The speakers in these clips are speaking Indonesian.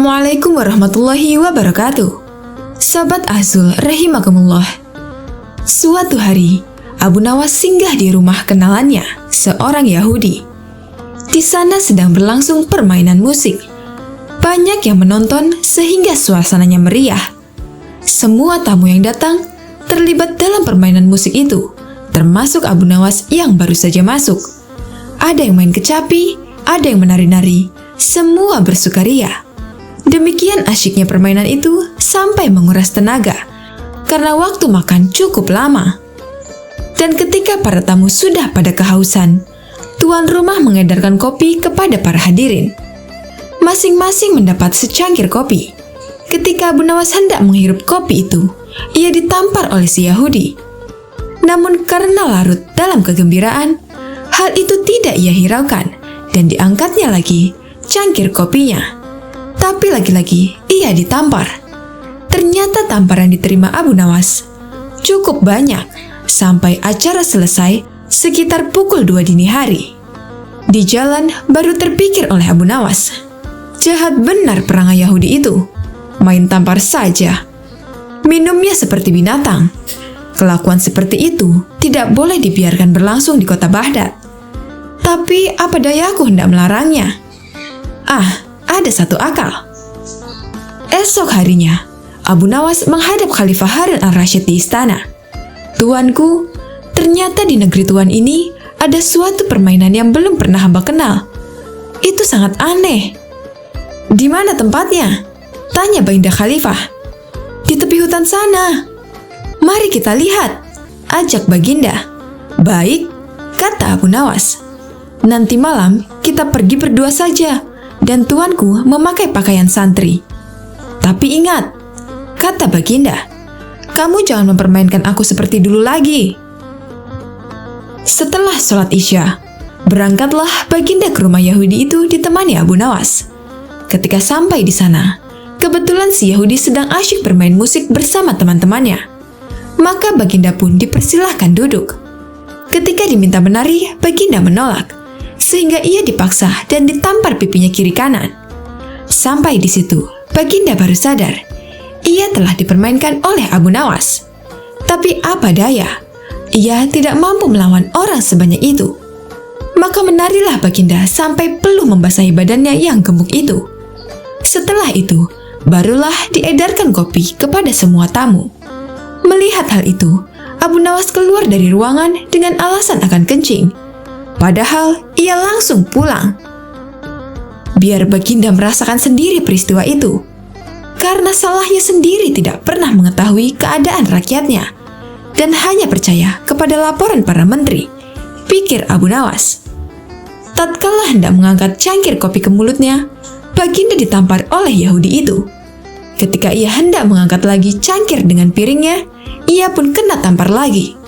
Assalamualaikum warahmatullahi wabarakatuh. Sahabat Azul rahimakumullah. Suatu hari, Abu Nawas singgah di rumah kenalannya, seorang Yahudi. Di sana sedang berlangsung permainan musik. Banyak yang menonton sehingga suasananya meriah. Semua tamu yang datang terlibat dalam permainan musik itu, termasuk Abu Nawas yang baru saja masuk. Ada yang main kecapi, ada yang menari-nari, semua bersukaria. Demikian asyiknya permainan itu sampai menguras tenaga, karena waktu makan cukup lama. Dan ketika para tamu sudah pada kehausan, tuan rumah mengedarkan kopi kepada para hadirin. Masing-masing mendapat secangkir kopi. Ketika Abu Nawas hendak menghirup kopi itu, ia ditampar oleh si Yahudi. Namun karena larut dalam kegembiraan, hal itu tidak ia hiraukan dan diangkatnya lagi cangkir kopinya. Tapi lagi-lagi ia ditampar. Ternyata tamparan diterima Abu Nawas cukup banyak sampai acara selesai sekitar pukul 2 dini hari. Di jalan baru terpikir oleh Abu Nawas, jahat benar perangai Yahudi itu. Main tampar saja. Minumnya seperti binatang. Kelakuan seperti itu tidak boleh dibiarkan berlangsung di kota Baghdad. Tapi apa dayaku hendak melarangnya? Ada satu akal. Esok harinya, Abu Nawas menghadap Khalifah Harun al-Rasyid di istana. Tuanku, ternyata di negeri tuan ini ada suatu permainan yang belum pernah hamba kenal. Itu sangat aneh. Di mana tempatnya? Tanya Baginda Khalifah. Di tepi hutan sana. Mari kita lihat, ajak Baginda. Baik, kata Abu Nawas. Nanti malam kita pergi berdua saja, dan tuanku memakai pakaian santri. Tapi ingat, kata Baginda, kamu jangan mempermainkan aku seperti dulu lagi. Setelah sholat Isya, berangkatlah Baginda ke rumah Yahudi itu ditemani Abu Nawas. Ketika sampai di sana, kebetulan si Yahudi sedang asyik bermain musik bersama teman-temannya. Maka Baginda pun dipersilahkan duduk. Ketika diminta menari, Baginda menolak, sehingga ia dipaksa dan ditampar pipinya kiri kanan. Sampai di situ, Baginda baru sadar, ia telah dipermainkan oleh Abu Nawas. Tapi apa daya, ia tidak mampu melawan orang sebanyak itu. Maka menarilah Baginda sampai peluh membasahi badannya yang gemuk itu. Setelah itu, barulah diedarkan kopi kepada semua tamu. Melihat hal itu, Abu Nawas keluar dari ruangan dengan alasan akan kencing. Padahal ia langsung pulang. Biar Baginda merasakan sendiri peristiwa itu. Karena salahnya sendiri tidak pernah mengetahui keadaan rakyatnya dan hanya percaya kepada laporan para menteri, pikir Abu Nawas. Tatkala hendak mengangkat cangkir kopi ke mulutnya, Baginda ditampar oleh Yahudi itu. Ketika ia hendak mengangkat lagi cangkir dengan piringnya, ia pun kena tampar lagi.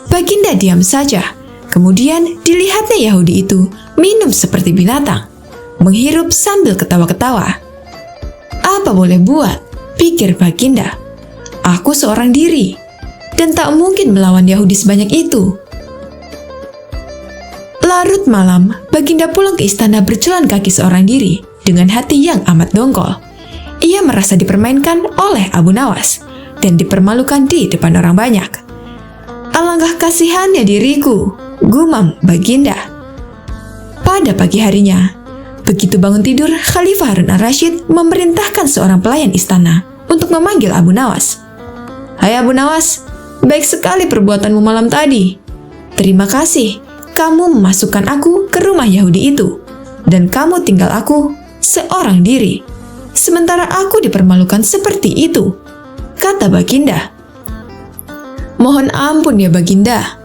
Baginda diam saja. Kemudian dilihatnya Yahudi itu minum seperti binatang, menghirup sambil ketawa-ketawa. Apa boleh buat, pikir Baginda. Aku seorang diri, dan tak mungkin melawan Yahudi sebanyak itu. Larut malam, Baginda pulang ke istana berjalan kaki seorang diri, dengan hati yang amat dongkol. Ia merasa dipermainkan oleh Abu Nawas, dan dipermalukan di depan orang banyak. Alangkah kasihannya diriku, gumam Baginda. Pada pagi harinya, begitu bangun tidur, Khalifah Harun al-Rasyid memerintahkan seorang pelayan istana untuk memanggil Abu Nawas. Hai Abu Nawas, baik sekali perbuatanmu malam tadi. Terima kasih, kamu memasukkan aku ke rumah Yahudi itu, dan kamu tinggal aku seorang diri. Sementara aku dipermalukan seperti itu, kata Baginda. Mohon ampun ya Baginda.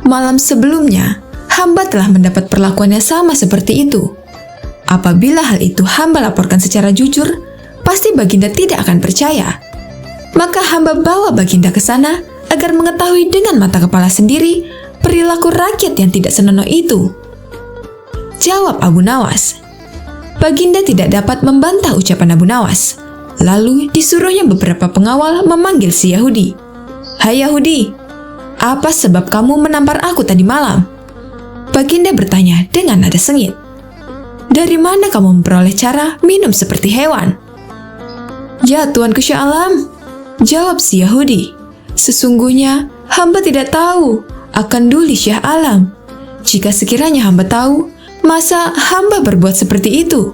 Malam sebelumnya, hamba telah mendapat perlakuan yang sama seperti itu. Apabila hal itu hamba laporkan secara jujur, pasti Baginda tidak akan percaya. Maka hamba bawa Baginda ke sana agar mengetahui dengan mata kepala sendiri perilaku rakyat yang tidak senonoh itu. Jawab Abu Nawas. Baginda tidak dapat membantah ucapan Abu Nawas. Lalu disuruhnya beberapa pengawal memanggil si Yahudi. Hai Yahudi, apa sebab kamu menampar aku tadi malam? Baginda bertanya dengan nada sengit. Dari mana kamu memperoleh cara minum seperti hewan? "Ya Tuanku Syah Alam," jawab si Yahudi, "sesungguhnya hamba tidak tahu akan duli Syah Alam. Jika sekiranya hamba tahu, masa hamba berbuat seperti itu?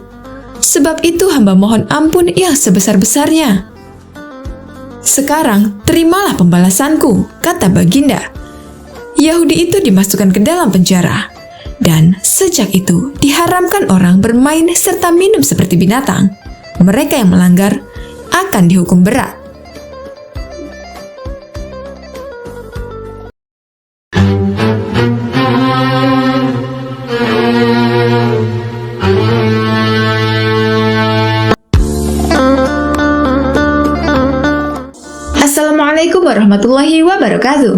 Sebab itu hamba mohon ampun yang sebesar-besarnya." "Sekarang terimalah pembalasanku," kata Baginda. Yahudi itu dimasukkan ke dalam penjara, dan sejak itu diharamkan orang bermain serta minum seperti binatang. Mereka yang melanggar akan dihukum berat. Assalamualaikum warahmatullahi wabarakatuh.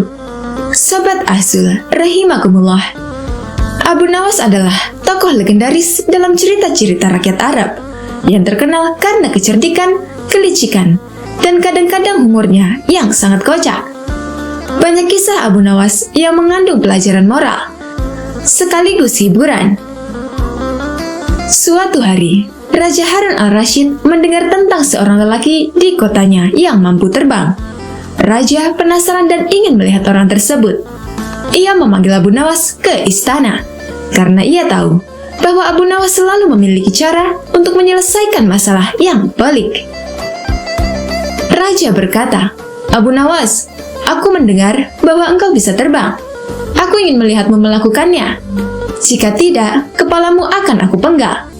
Sobat Azul rahimakumullah. Abu Nawas adalah tokoh legendaris dalam cerita-cerita rakyat Arab yang terkenal karena kecerdikan, kelicikan, dan kadang-kadang humornya yang sangat kocak. Banyak kisah Abu Nawas yang mengandung pelajaran moral, sekaligus hiburan. Suatu hari, Raja Harun al-Rashid mendengar tentang seorang lelaki di kotanya yang mampu terbang. Raja penasaran dan ingin melihat orang tersebut. Ia memanggil Abu Nawas ke istana, karena ia tahu bahwa Abu Nawas selalu memiliki cara untuk menyelesaikan masalah yang pelik. Raja berkata, "Abu Nawas, aku mendengar bahwa engkau bisa terbang. Aku ingin melihatmu melakukannya. Jika tidak, kepalamu akan aku penggal."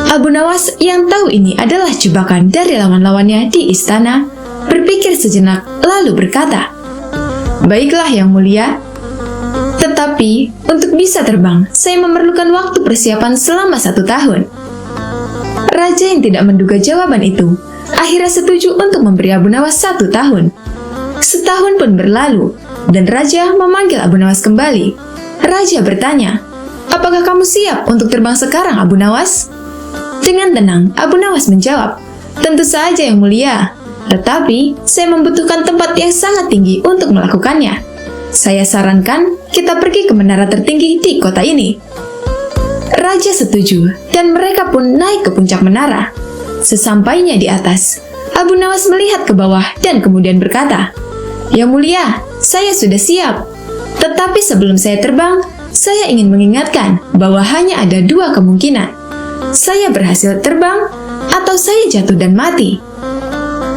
Abu Nawas yang tahu ini adalah jebakan dari lawan-lawannya di istana, berpikir sejenak lalu berkata, "Baiklah yang mulia, tetapi untuk bisa terbang, saya memerlukan waktu persiapan selama 1 tahun. Raja yang tidak menduga jawaban itu, akhirnya setuju untuk memberi Abu Nawas 1 tahun. Setahun pun berlalu, dan Raja memanggil Abu Nawas kembali. Raja bertanya, "Apakah kamu siap untuk terbang sekarang, Abu Nawas?" Dengan tenang, Abu Nawas menjawab, "Tentu saja yang mulia. Tetapi, saya membutuhkan tempat yang sangat tinggi untuk melakukannya. Saya sarankan kita pergi ke menara tertinggi di kota ini." Raja setuju, dan mereka pun naik ke puncak menara. Sesampainya di atas, Abu Nawas melihat ke bawah dan kemudian berkata, "Yang mulia, saya sudah siap. Tetapi sebelum saya terbang, saya ingin mengingatkan bahwa hanya ada 2 kemungkinan. Saya berhasil terbang, atau saya jatuh dan mati."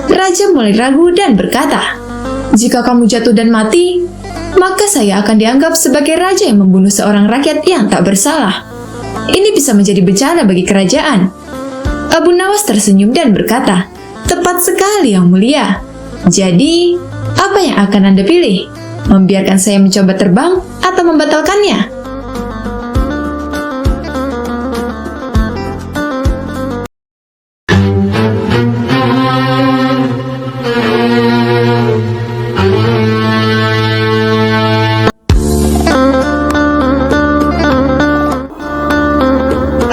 Raja mulai ragu dan berkata, "Jika kamu jatuh dan mati, maka saya akan dianggap sebagai raja yang membunuh seorang rakyat yang tak bersalah. Ini bisa menjadi bencana bagi kerajaan." Abu Nawas tersenyum dan berkata, "Tepat sekali yang mulia. Jadi, apa yang akan Anda pilih? Membiarkan saya mencoba terbang atau membatalkannya?"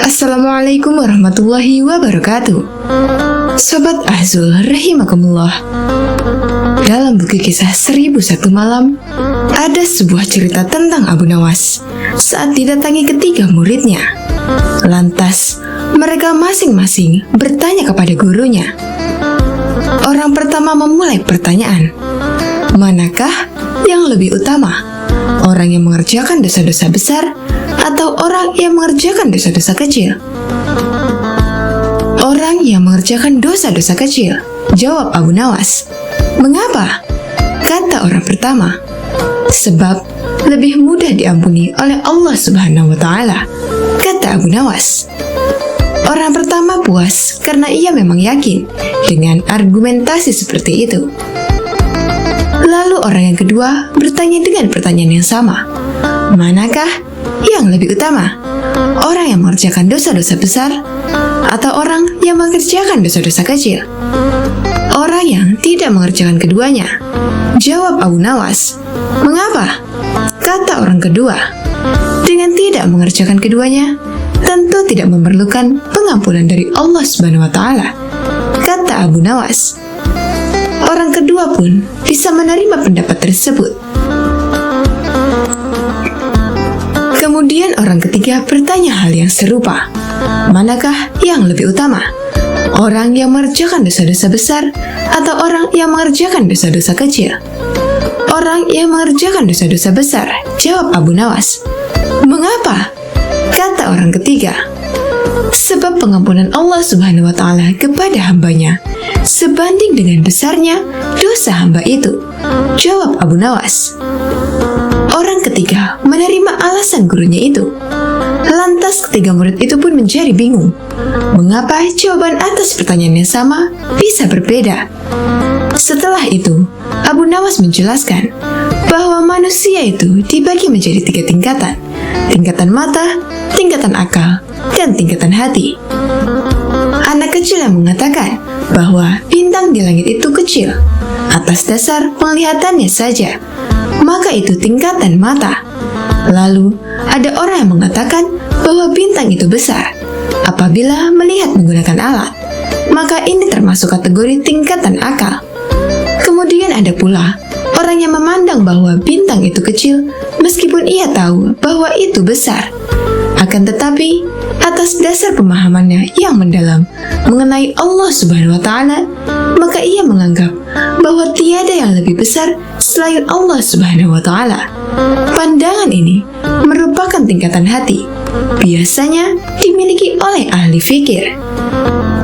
Assalamualaikum warahmatullahi wabarakatuh. Sobat Azul rahimakumullah. Dalam buku kisah 1001 malam, ada sebuah cerita tentang Abu Nawas saat didatangi ketiga muridnya. Lantas, mereka masing-masing bertanya kepada gurunya. Orang pertama memulai pertanyaan, "Manakah yang lebih utama? Orang yang mengerjakan dosa-dosa besar atau orang yang mengerjakan dosa-dosa kecil?" "Orang yang mengerjakan dosa-dosa kecil," jawab Abu Nawas. "Mengapa?" kata orang pertama. "Sebab lebih mudah diampuni oleh Allah Subhanahu wa Ta'ala," kata Abu Nawas. Orang pertama puas karena ia memang yakin dengan argumentasi seperti itu. Lalu orang yang kedua bertanya dengan pertanyaan yang sama, "Manakah yang lebih utama? Orang yang mengerjakan dosa-dosa besar atau orang yang mengerjakan dosa-dosa kecil?" "Orang yang tidak mengerjakan keduanya," jawab Abu Nawas. "Mengapa?" kata orang kedua. "Dengan tidak mengerjakan keduanya, tentu tidak memerlukan pengampunan dari Allah Subhanahu wa Ta'ala," kata Abu Nawas. Orang kedua pun bisa menerima pendapat tersebut. Kemudian orang ketiga bertanya hal yang serupa, "Manakah yang lebih utama? Orang yang mengerjakan dosa-dosa besar atau orang yang mengerjakan dosa-dosa kecil? Orang yang mengerjakan dosa-dosa besar, jawab Abu Nawas. Mengapa? Kata orang ketiga. Sebab pengampunan Allah Subhanahu wa Ta'ala kepada hambanya sebanding dengan besarnya dosa hamba itu, jawab Abu Nawas. Orang ketiga menerima alasan gurunya itu. Lantas ketiga murid itu pun menjadi bingung. Mengapa jawaban atas pertanyaan yang sama bisa berbeda? Setelah itu, Abu Nawas menjelaskan bahwa manusia itu dibagi menjadi 3 tingkatan. Tingkatan mata, tingkatan akal, dan tingkatan hati. Anak kecil yang mengatakan bahwa bintang di langit itu kecil atas dasar penglihatannya saja, maka itu tingkatan mata. Lalu, ada orang yang mengatakan bahwa bintang itu besar apabila melihat menggunakan alat, maka ini termasuk kategori tingkatan akal. Kemudian ada pula orang yang memandang bahwa bintang itu kecil meskipun ia tahu bahwa itu besar. Akan tetapi, atas dasar pemahamannya yang mendalam mengenai Allah Subhanahu wa Ta'ala, maka ia menganggap bahwa tiada yang lebih besar selain Allah Subhanahu wa Ta'ala. Pandangan ini merupakan tingkatan hati, biasanya dimiliki oleh ahli fikir.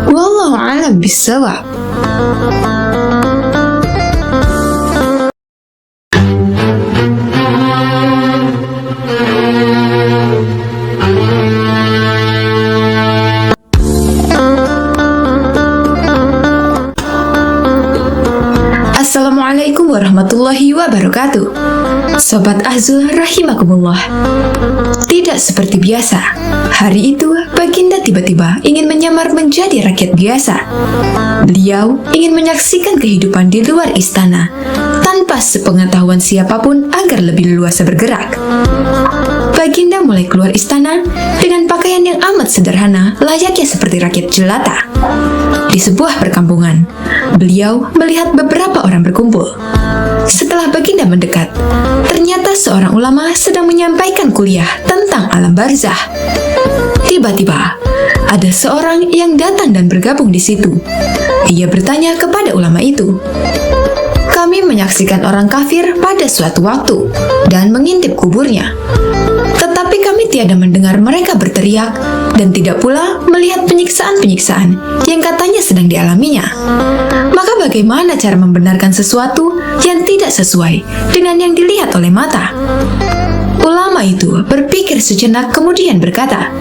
Wallahu a'lam bishawab. Assalamualaikum warahmatullahi wabarakatuh. Sobat Azul rahimakumullah. Tidak seperti biasa, hari itu Baginda tiba-tiba ingin menyamar menjadi rakyat biasa. Beliau ingin menyaksikan kehidupan di luar istana tanpa sepengetahuan siapapun agar lebih leluasa bergerak. Baginda mulai keluar istana dengan pakaian yang amat sederhana, layaknya seperti rakyat jelata. Di sebuah perkampungan, beliau melihat beberapa orang berkumpul. Setelah Baginda mendekat, ternyata seorang ulama sedang menyampaikan kuliah tentang alam barzah. Tiba-tiba, ada seorang yang datang dan bergabung di situ. Ia bertanya kepada ulama itu, "Kami menyaksikan orang kafir pada suatu waktu dan mengintip kuburnya. Tetapi kami tiada mendengar mereka berteriak dan tidak pula melihat penyiksaan-penyiksaan yang katanya sedang dialaminya. Maka bagaimana cara membenarkan sesuatu yang tidak sesuai dengan yang dilihat oleh mata?" Ulama itu berpikir sejenak kemudian berkata,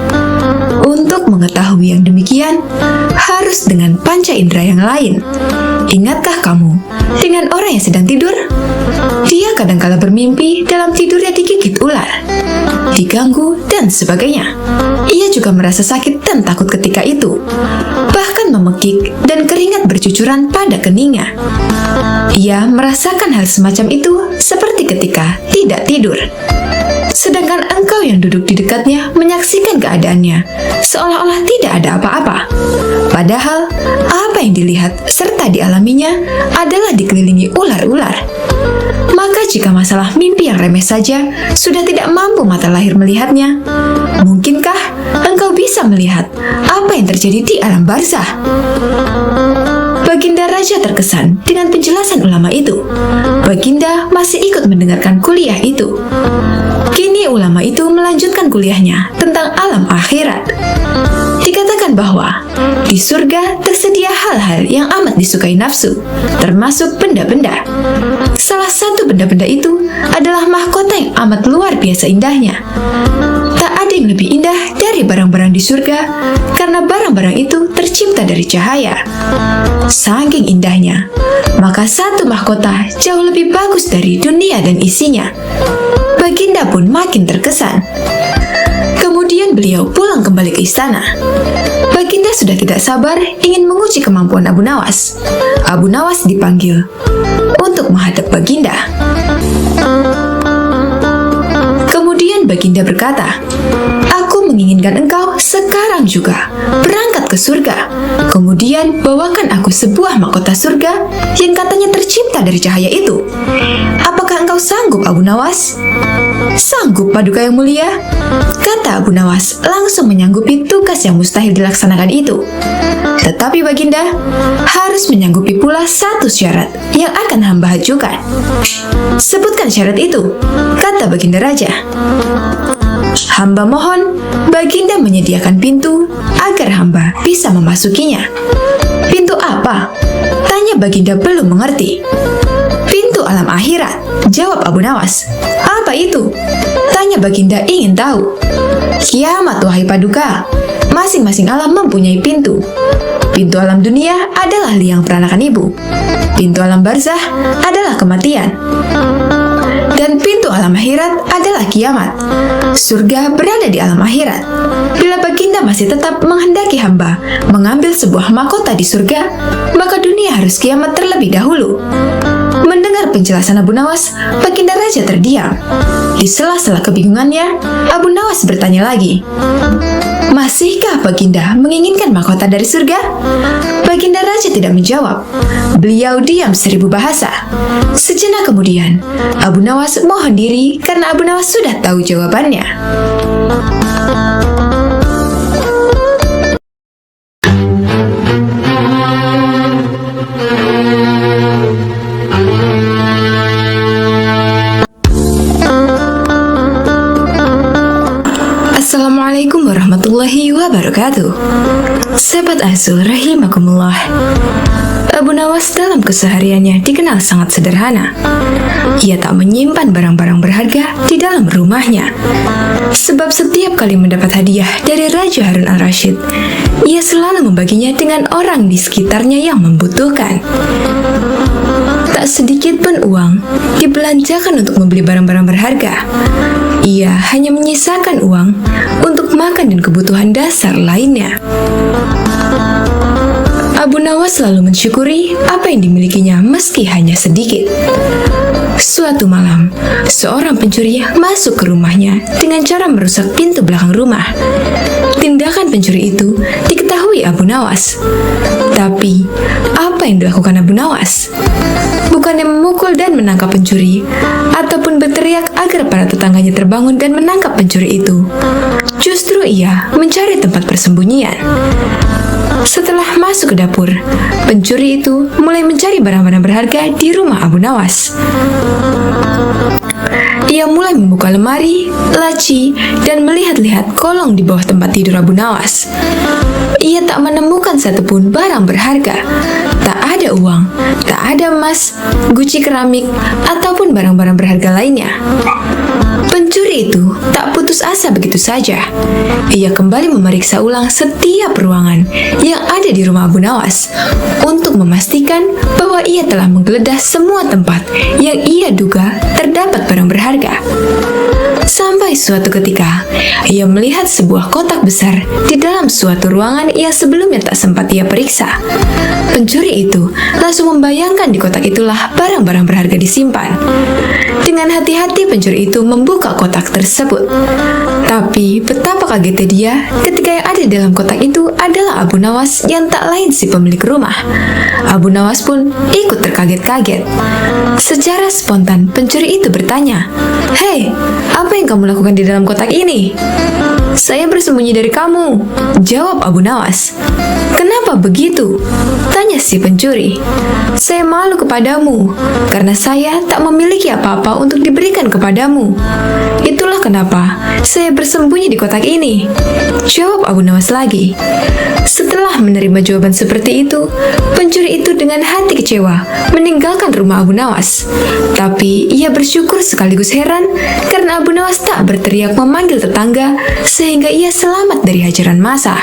"Untuk mengetahui yang demikian, harus dengan panca indera yang lain. Ingatkah kamu dengan orang yang sedang tidur? Dia kadangkala bermimpi dalam tidurnya digigit ular, diganggu, dan sebagainya. Ia juga merasa sakit dan takut ketika itu, bahkan memekik dan keringat bercucuran pada keningnya. Ia merasakan hal semacam itu seperti ketika tidak tidur. Sedangkan engkau yang duduk di dekatnya menyaksikan keadaannya seolah-olah tidak ada apa-apa. Padahal apa yang dilihat serta dialaminya adalah dikelilingi ular-ular. Maka jika masalah mimpi yang remeh saja sudah tidak mampu mata lahir melihatnya, mungkinkah engkau bisa melihat apa yang terjadi di alam barzah?" Baginda Raja terkesan dengan penjelasan ulama itu. Baginda masih ikut mendengarkan kuliah itu. Kini ulama itu melanjutkan kuliahnya tentang alam akhirat. Dikatakan bahwa di surga tersedia hal-hal yang amat disukai nafsu, termasuk benda-benda. Salah satu benda-benda itu adalah mahkota yang amat luar biasa indahnya. Tak ada yang lebih indah dari barang-barang di surga, karena barang-barang itu tercipta dari cahaya. Saking indahnya, maka satu mahkota jauh lebih bagus dari dunia dan isinya. Baginda pun makin terkesan. Kemudian beliau pulang kembali ke istana. Baginda sudah tidak sabar ingin menguji kemampuan Abu Nawas. Abu Nawas dipanggil untuk menghadap Baginda. Kemudian Baginda berkata, "Aku menginginkan engkau sekarang juga berangkat ke surga. Kemudian bawakan aku sebuah mahkota surga yang katanya tercipta dari cahaya itu. Apakah engkau sanggup Abu Nawas?" "Sanggup, Paduka yang mulia," kata Abu Nawas langsung menyanggupi tugas yang mustahil dilaksanakan itu. "Tetapi Baginda harus menyanggupi pula satu syarat yang akan hamba ajukan." "Sebutkan syarat itu," kata Baginda Raja. "Hamba mohon Baginda menyediakan pintu agar hamba bisa memasukinya." "Pintu apa?" tanya Baginda belum mengerti. "Pintu alam akhirat," jawab Abu Nawas. "Apa itu?" tanya Baginda ingin tahu. "Kiamat, wahai Paduka. Masing-masing alam mempunyai pintu. Pintu alam dunia adalah liang peranakan ibu. Pintu alam barzah adalah kematian. Dan pintu alam akhirat adalah kiamat. Surga berada di alam akhirat. Bila Baginda masih tetap menghendaki hamba mengambil sebuah mahkota di surga, maka dunia harus kiamat terlebih dahulu." Mendengar penjelasan Abu Nawas, Baginda Raja terdiam. Di sela-sela kebingungannya, Abu Nawas bertanya lagi, "Masihkah Baginda menginginkan mahkota dari surga?" Baginda Raja tidak menjawab. Beliau diam 1000 bahasa. Sejenak kemudian, Abu Nawas mohon diri karena Abu Nawas sudah tahu jawabannya. Assalamualaikum warahmatullahi wabarakatuh. Sahabat Azul rahimakumullah. Abu Nawas dalam kesehariannya dikenal sangat sederhana. Ia tak menyimpan barang-barang berharga di dalam rumahnya. Sebab setiap kali mendapat hadiah dari Raja Harun al-Rashid, ia selalu membaginya dengan orang di sekitarnya yang membutuhkan. Tak sedikit pun uang dibelanjakan untuk membeli barang-barang berharga. Ia hanya menyisakan uang untuk makan dan kebutuhan dasar lainnya. Abu Nawas selalu mensyukuri apa yang dimilikinya meski hanya sedikit. Suatu malam, seorang pencuri masuk ke rumahnya dengan cara merusak pintu belakang rumah. Tindakan pencuri itu diketahui Abu Nawas. Tapi, apa yang dilakukan Abu Nawas? Bukannya memukul dan menangkap pencuri, ataupun berteriak agar para tetangganya terbangun dan menangkap pencuri itu. Justru ia mencari tempat persembunyian. Setelah masuk ke dapur, pencuri itu mulai mencari barang-barang berharga di rumah Abu Nawas. Ia mulai membuka lemari, laci, dan melihat-lihat kolong di bawah tempat tidur Abu Nawas. Ia tak menemukan satupun barang berharga. Tak ada uang, tak ada emas, guci keramik, ataupun barang-barang berharga lainnya. Pencuri itu tak putus asa begitu saja. Ia kembali memeriksa ulang setiap ruangan yang ada di rumah Abu Nawas untuk memastikan bahwa ia telah menggeledah semua tempat yang ia duga terdapat barang berharga. Sampai suatu ketika, ia melihat sebuah kotak besar di dalam suatu ruangan yang sebelumnya tak sempat ia periksa. Pencuri itu langsung membayangkan di kotak itulah barang-barang berharga disimpan. Dengan hati-hati pencuri itu membuka kotak tersebut. Tapi betapa kagetnya dia ketika yang ada di dalam kotak itu adalah Abu Nawas yang tak lain si pemilik rumah. Abu Nawas pun ikut terkaget-kaget. Secara spontan pencuri itu bertanya, "Hei, apa yang kamu lakukan di dalam kotak ini?" "Saya bersembunyi dari kamu," jawab Abu Nawas. "Kenapa begitu?" tanya si pencuri. "Saya malu kepadamu, karena saya tak memiliki apa-apa untuk diberikan kepadamu. Itulah kenapa saya bersembunyi di kotak ini," jawab Abu Nawas lagi. Setelah menerima jawaban seperti itu, pencuri itu dengan hati kecewa meninggalkan rumah Abu Nawas. Tapi ia bersyukur sekaligus heran karena Abu Nawas tak berteriak memanggil tetangga sehingga ia selamat dari hajaran massa.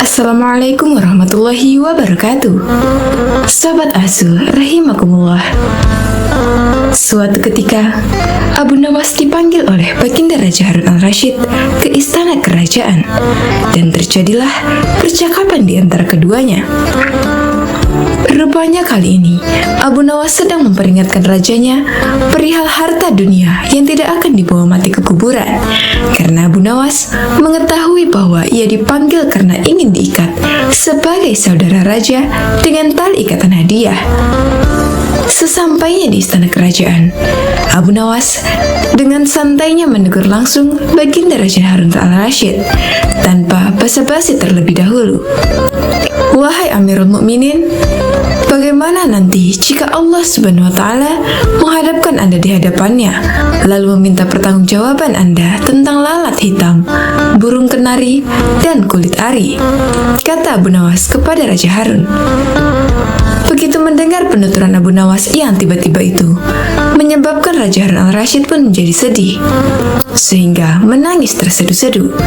Assalamualaikum warahmatullahi wabarakatuh. Sahabat Azul rahimakumullah. Suatu ketika, Abu Nawas dipanggil oleh Baginda Raja Harun al-Rashid ke istana kerajaan, dan terjadilah percakapan di antara keduanya. Rupanya kali ini Abu Nawas sedang memperingatkan rajanya perihal harta dunia yang tidak akan dibawa mati ke kuburan, karena Abu Nawas mengetahui bahwa ia dipanggil karena ingin diikat sebagai saudara raja dengan tali ikatan hadiah. Sesampainya di istana kerajaan, Abu Nawas dengan santainya menegur langsung Baginda Raja Harun al-Rasyid tanpa basa-basi terlebih dahulu. "Wahai Amirul Mukminin, bagaimana nanti jika Allah Subhanahu wa Ta'ala menghadapkan Anda di hadapannya, lalu meminta pertanggungjawaban Anda tentang lalat hitam, burung kenari, dan kulit ari?" kata Abu Nawas kepada Raja Harun. Begitu mendengar penuturan Abu Nawas yang tiba-tiba itu, menyebabkan Raja Harun al-Rasyid pun menjadi sedih, sehingga menangis terseduh-seduh.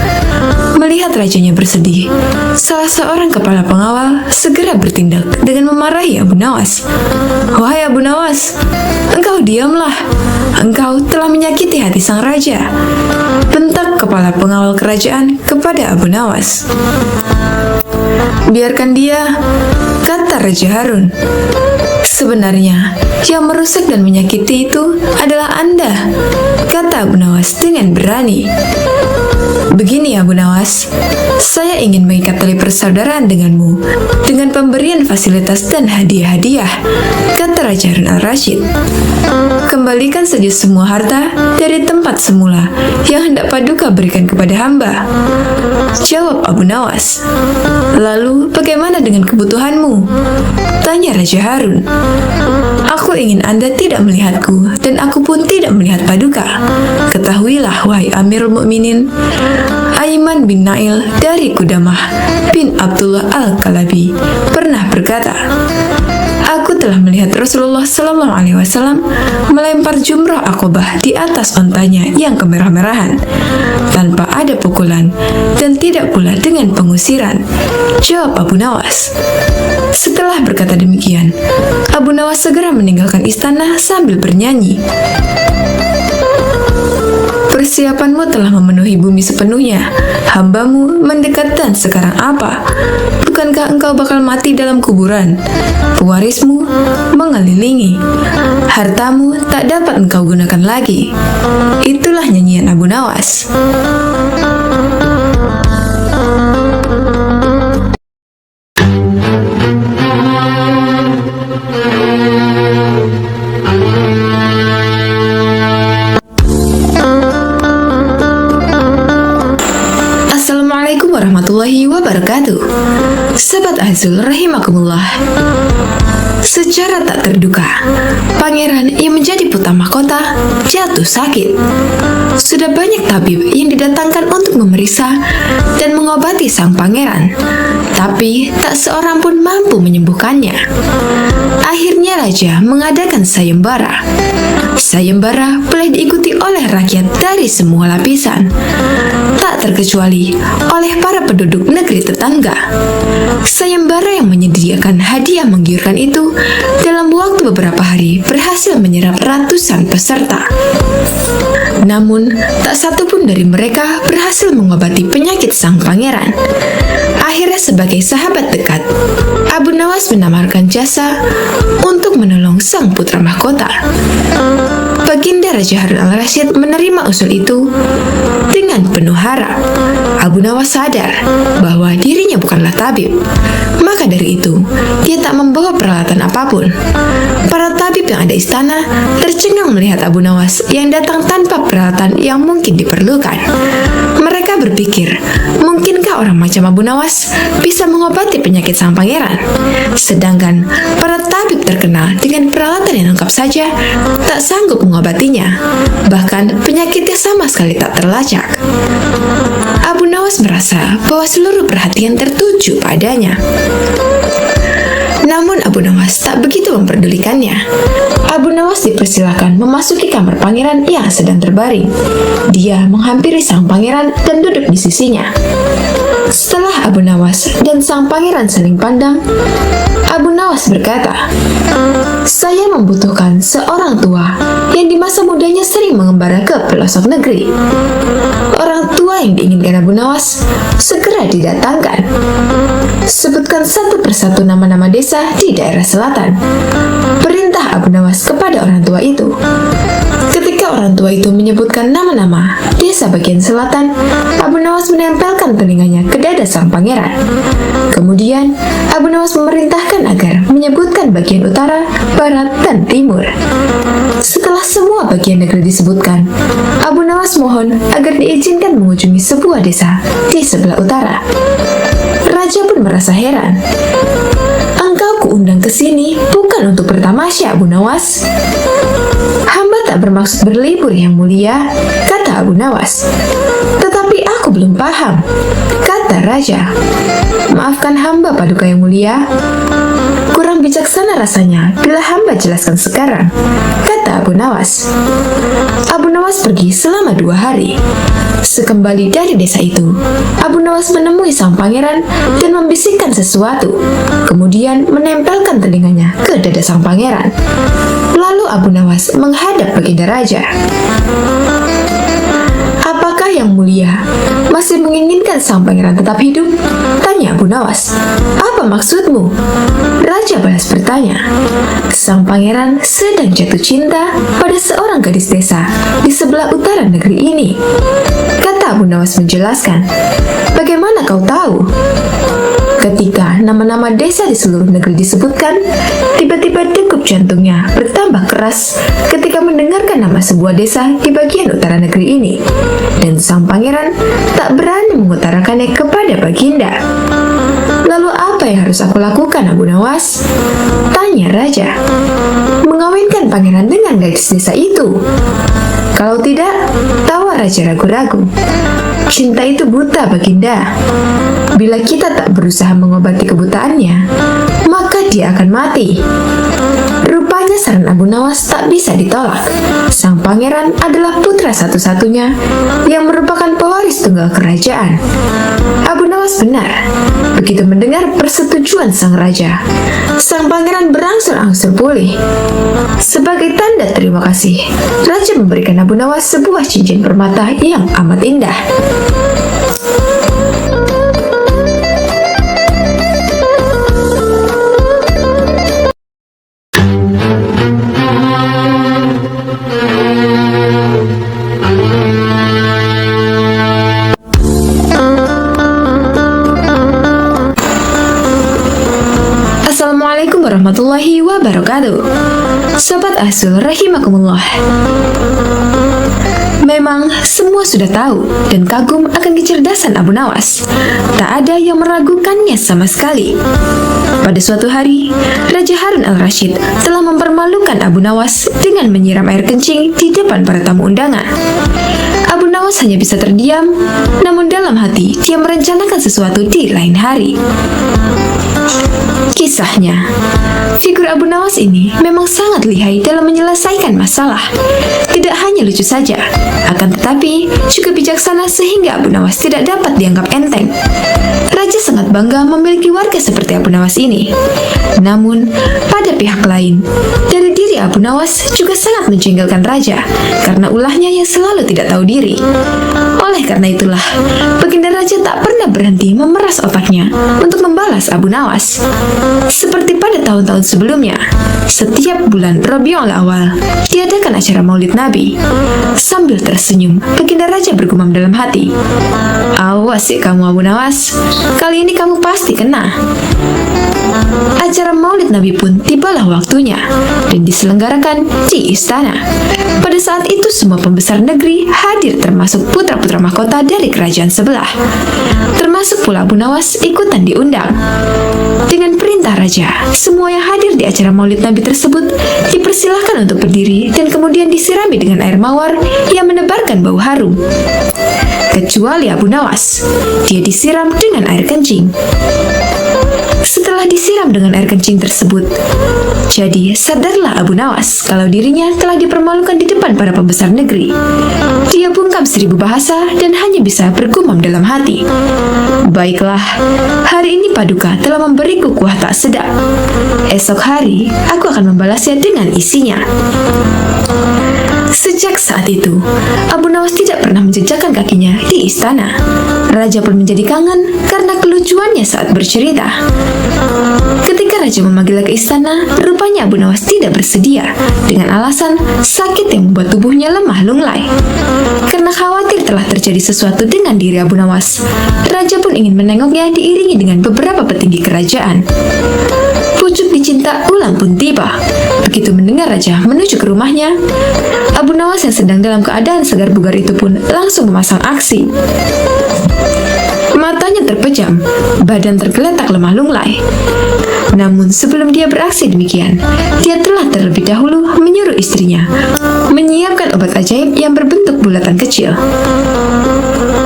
Melihat rajanya bersedih, salah seorang kepala pengawal segera bertindak dengan memarahi Abu Nawas. "Wahai Abu Nawas, engkau diamlah. Engkau telah menyakiti hati sang raja," bentak kepala pengawal kerajaan kepada Abu Nawas. "Biarkan dia," kata Raja Harun. "Sebenarnya yang merusak dan menyakiti itu adalah Anda," kata Abu Nawas dengan berani. "Begini Abu Nawas, saya ingin mengikat tali persaudaraan denganmu dengan pemberian fasilitas dan hadiah-hadiah," kata Raja Harun al-Rasyid. "Kembalikan saja semua harta dari tempat semula yang hendak Paduka berikan kepada hamba," jawab Abu Nawas. "Lalu bagaimana dengan kebutuhanmu?" tanya Raja Harun. "Aku ingin Anda tidak melihatku dan aku pun tidak melihat Paduka. Ketahuilah wahai Amirul Mukminin, Aiman bin Nail dari Qudamah bin Abdullah al-Kalabi pernah berkata, aku telah melihat Rasulullah Sallallahu Alaihi Wasallam melempar jumrah Aqobah di atas ontanya yang kemerah-merahan, tanpa ada pukulan dan tidak pula dengan pengusiran," jawab Abu Nawas. Setelah berkata demikian, Abu Nawas segera meninggalkan istana sambil bernyanyi, "Persiapanmu telah memenuhi bumi sepenuhnya, hambamu mendekat dan sekarang apa? Bukankah engkau bakal mati dalam kuburan? Pewarismu mengelilingi, hartamu tak dapat engkau gunakan lagi." Itulah nyanyian Abu Nawas. Assalamualaikum warahmatullahi wabarakatuh. Sahabat Azul rahimakumullah. Secara tak terduga, pangeran yang menjadi putra mahkota jatuh sakit. Sudah banyak tabib yang didatangkan untuk memeriksa dan mengobati sang pangeran, tapi tak seorang pun mampu menyembuhkannya. Akhirnya raja mengadakan sayembara. Sayembara boleh diikuti oleh rakyat dari semua lapisan, tak terkecuali oleh para penduduk negeri tetangga. Sayembara yang menyediakan hadiah menggiurkan itu dalam waktu beberapa hari berhasil menyerap ratusan peserta. Namun, tak satu pun dari mereka berhasil mengobati penyakit sang pangeran. Akhirnya sebagai sahabat dekat, Abu Nawas menawarkan jasa untuk menolong sang putra mahkota. Baginda Raja Harun al-Rasyid menerima usul itu dengan penuh harap. Abu Nawas sadar bahwa dirinya bukanlah tabib, maka dari itu dia tak membawa peralatan apapun. Para tabib yang ada di istana tercengang melihat Abu Nawas yang datang tanpa peralatan yang mungkin diperlukan. Mereka berpikir, mungkinkah orang macam Abu Nawas bisa mengobati penyakit sang pangeran? Sedangkan para tabib terkenal dengan peralatan yang lengkap saja tak sanggup mengobatinya. Bahkan penyakitnya sama sekali tak terlacak. Abu Nawas merasa bahwa seluruh perhatian tertuju padanya. Namun Abu Nawas tak begitu memperdulikannya. Abu Nawas dipersilakan memasuki kamar pangeran yang sedang terbaring. Dia menghampiri sang pangeran dan duduk di sisinya. Setelah Abu Nawas dan sang pangeran saling pandang, Abu Nawas berkata, "Saya membutuhkan seorang tua yang di masa mudanya sering mengembara ke pelosok negeri." Orang tua yang diinginkan Abu Nawas segera didatangkan. Sebutkan satu persatu nama-nama desa di daerah selatan. Perintah Abu Nawas kepada orang tua itu. Ketika orang tua itu menyebutkan nama-nama desa bagian selatan, Abu Nawas menempelkan telinganya ke dada sang pangeran. Kemudian, Abu Nawas memerintahkan agar menyebutkan bagian utara, barat, dan timur. Setelah semua bagian negeri disebutkan, Abu Nawas mohon agar diizinkan mengunjungi sebuah desa di sebelah utara. Raja pun merasa heran. Engkau kuundang ke sini bukan untuk bertamasya, Abu Nawas. Hamba tak bermaksud berlibur, Yang Mulia, kata Abu Nawas. Tetapi aku belum paham, kata Raja. Maafkan hamba, Paduka Yang Mulia. Kurang bijaksana rasanya bila hamba jelaskan sekarang, kata Abu Nawas. Abu Nawas pergi selama 2 hari. Sekembali dari desa itu, Abu Nawas menemui sang pangeran dan membisikkan sesuatu, kemudian menempelkan telinganya ke dada sang pangeran. Lalu Abu Nawas menghadap baginda raja. Apakah Yang Mulia masih menginginkan sang pangeran tetap hidup? Tanya Abu Nawas. Apa maksudmu? Raja balas bertanya. Sang pangeran sedang jatuh cinta pada seorang gadis desa di sebelah utara negeri ini, kata Abu Nawas menjelaskan. Bagaimana kau tahu? Ketika nama-nama desa di seluruh negeri disebutkan, tiba-tiba degup jantungnya bertambah keras ketika mendengarkan nama sebuah desa di bagian utara negeri ini, dan sang pangeran tak berani mengutarakannya kepada baginda. Lalu apa yang harus aku lakukan, Abu Nawas? Tanya raja. Mengawinkan pangeran dengan gadis desa itu. Kalau tidak, tawa raja ragu-ragu. Cinta itu buta, baginda. Bila kita tak berusaha mengobati kebutaannya, maka dia akan mati. Rupanya saran Abu Nawas tak bisa ditolak. Sang pangeran adalah putra satu-satunya yang merupakan pewaris tunggal kerajaan. Abu Nawas benar. Begitu mendengar persetujuan sang raja, sang pangeran berangsur-angsur pulih. Sebagai tanda terima kasih, raja memberikan Abu Nawas sebuah cincin permata yang amat indah. Assalamualaikum warahmatullahi wabarakatuh. Sobat Azul rahimakumullah. Memang semua sudah tahu dan kagum akan kecerdasan Abu Nawas. Tak ada yang meragukannya sama sekali. Pada suatu hari, Raja Harun al-Rashid telah mempermalukan Abu Nawas dengan menyiram air kencing di depan para tamu undangan. Abu Nawas hanya bisa terdiam, namun dalam hati dia merencanakan sesuatu di lain hari. Kisahnya, figur Abu Nawas ini memang sangat lihai dalam menyelesaikan masalah. Tidak hanya lucu saja, akan tetapi juga bijaksana sehingga Abu Nawas tidak dapat dianggap enteng. Raja sangat bangga memiliki warga seperti Abu Nawas ini. Namun, pada pihak lain, dari diri Abu Nawas juga sangat menjengkelkan raja karena ulahnya yang selalu tidak tahu diri. Oleh karena itulah, baginda raja tak pernah berhenti memeras otaknya untuk membalas Abu Nawas. Seperti pada tahun-tahun sebelumnya, setiap bulan Rabiul Awal diadakan acara Maulid Nabi. Sambil tersenyum, baginda raja bergumam dalam hati, "Awas ya kamu Abu Nawas, kali ini kamu pasti kena." Acara Maulid Nabi pun tibalah waktunya dan diselenggarakan di istana. Pada saat itu semua pembesar negeri hadir, termasuk putra-putra mahkota dari kerajaan sebelah. Termasuk pula Abu Nawas ikutan diundang. Dengan perintah raja, semua yang hadir di acara Maulid Nabi tersebut dipersilahkan untuk berdiri dan kemudian disirami dengan air mawar yang menebarkan bau harum. Kecuali Abu Nawas, dia disiram dengan air kencing. Setelah disiram dengan air kencing tersebut, jadi sadarlah Abu Nawas kalau dirinya telah dipermalukan di depan para pembesar negeri. Dia bungkam 1000 bahasa dan hanya bisa bergumam dalam hati, "Baiklah, hari ini Paduka telah memberiku kuah tak sedap. Esok hari aku akan membalasnya dengan isinya." Sejak saat itu, Abu Nawas tidak pernah menjejakkan kakinya di istana. Raja pun menjadi kangen karena kelucuannya saat bercerita. Ketika Raja memanggilnya ke istana, rupanya Abu Nawas tidak bersedia dengan alasan sakit yang membuat tubuhnya lemah lunglai. Karena khawatir telah terjadi sesuatu dengan diri Abu Nawas, Raja pun ingin menengoknya diiringi dengan beberapa petinggi kerajaan. Pucuk dicinta ulang pun tiba. Begitu mendengar Raja menuju ke rumahnya, Abu Nawas yang sedang dalam keadaan segar bugar itu pun langsung memasang aksi. Matanya terpejam, badan tergeletak lemah lunglai. Namun sebelum dia beraksi demikian, dia telah terlebih dahulu menyuruh istrinya menyiapkan obat ajaib yang berbentuk bulatan kecil.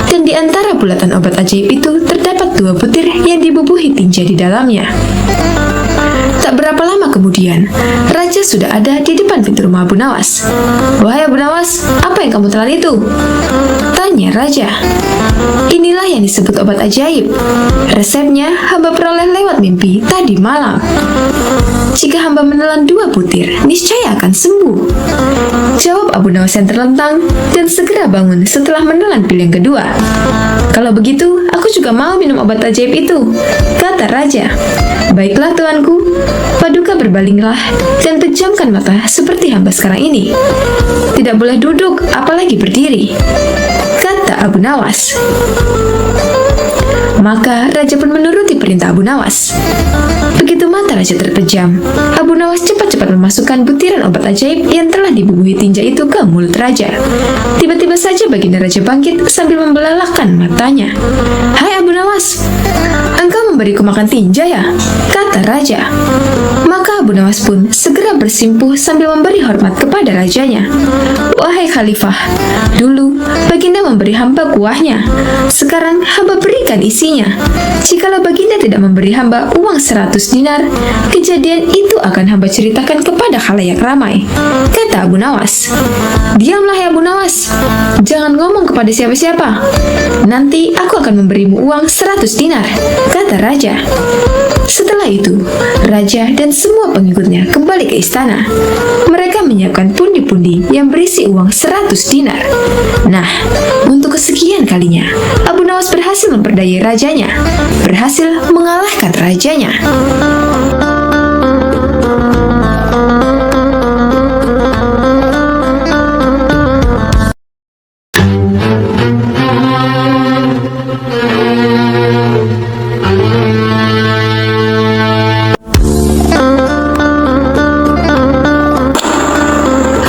Dan di antara bulatan obat ajaib itu terdapat 2 butir yang dibubuhi tinja di dalamnya. Tak berapa lama kemudian, Raja sudah ada di depan pintu rumah Abu Nawas. "Wahai Abu Nawas, apa yang kamu telan itu?" tanya Raja. "Inilah yang disebut obat ajaib. Resepnya hamba peroleh lewat mimpi tadi malam. Jika hamba menelan 2 butir, niscaya akan sembuh," jawab Abu Nawas yang terlentang dan segera bangun setelah menelan pil yang kedua. "Kalau begitu, aku juga mau minum obat ajaib itu," kata Raja. "Baiklah tuanku." Paduka berbalinglah dan pejamkan mata seperti hamba sekarang ini. "Tidak boleh duduk, apalagi berdiri," kata Abu Nawas. Maka Raja pun menuruti perintah Abu Nawas. Begitu mata Raja terpejam, Abu Nawas cepat-cepat memasukkan butiran obat ajaib yang telah dibubuhi tinja itu ke mulut Raja. Tiba-tiba saja baginda Raja bangkit sambil membelalakkan matanya. "Hai Abu Nawas, engkau memberiku makan tinja ya?" kata Raja. Maka Abu Nawas pun segera bersimpuh sambil memberi hormat kepada rajanya. "Wahai Khalifah, dulu baginda memberi hamba kuahnya. Sekarang hamba berikan isinya. Jikalau baginda tidak memberi hamba uang 100 dinar, kejadian itu akan hamba ceritakan kepada khalayak ramai," kata Abu Nawas. "Diamlah ya Abu Nawas, jangan ngomong kepada siapa-siapa. Nanti aku akan memberimu uang 100 dinar," kata Raja. Setelah itu, Raja dan semua pengikutnya kembali ke istana. Mereka menyiapkan pundi-pundi yang berisi uang 100 dinar. Nah, untuk kesekian kalinya, Abu Nawas berhasil memperdayai rajanya, berhasil mengalahkan rajanya.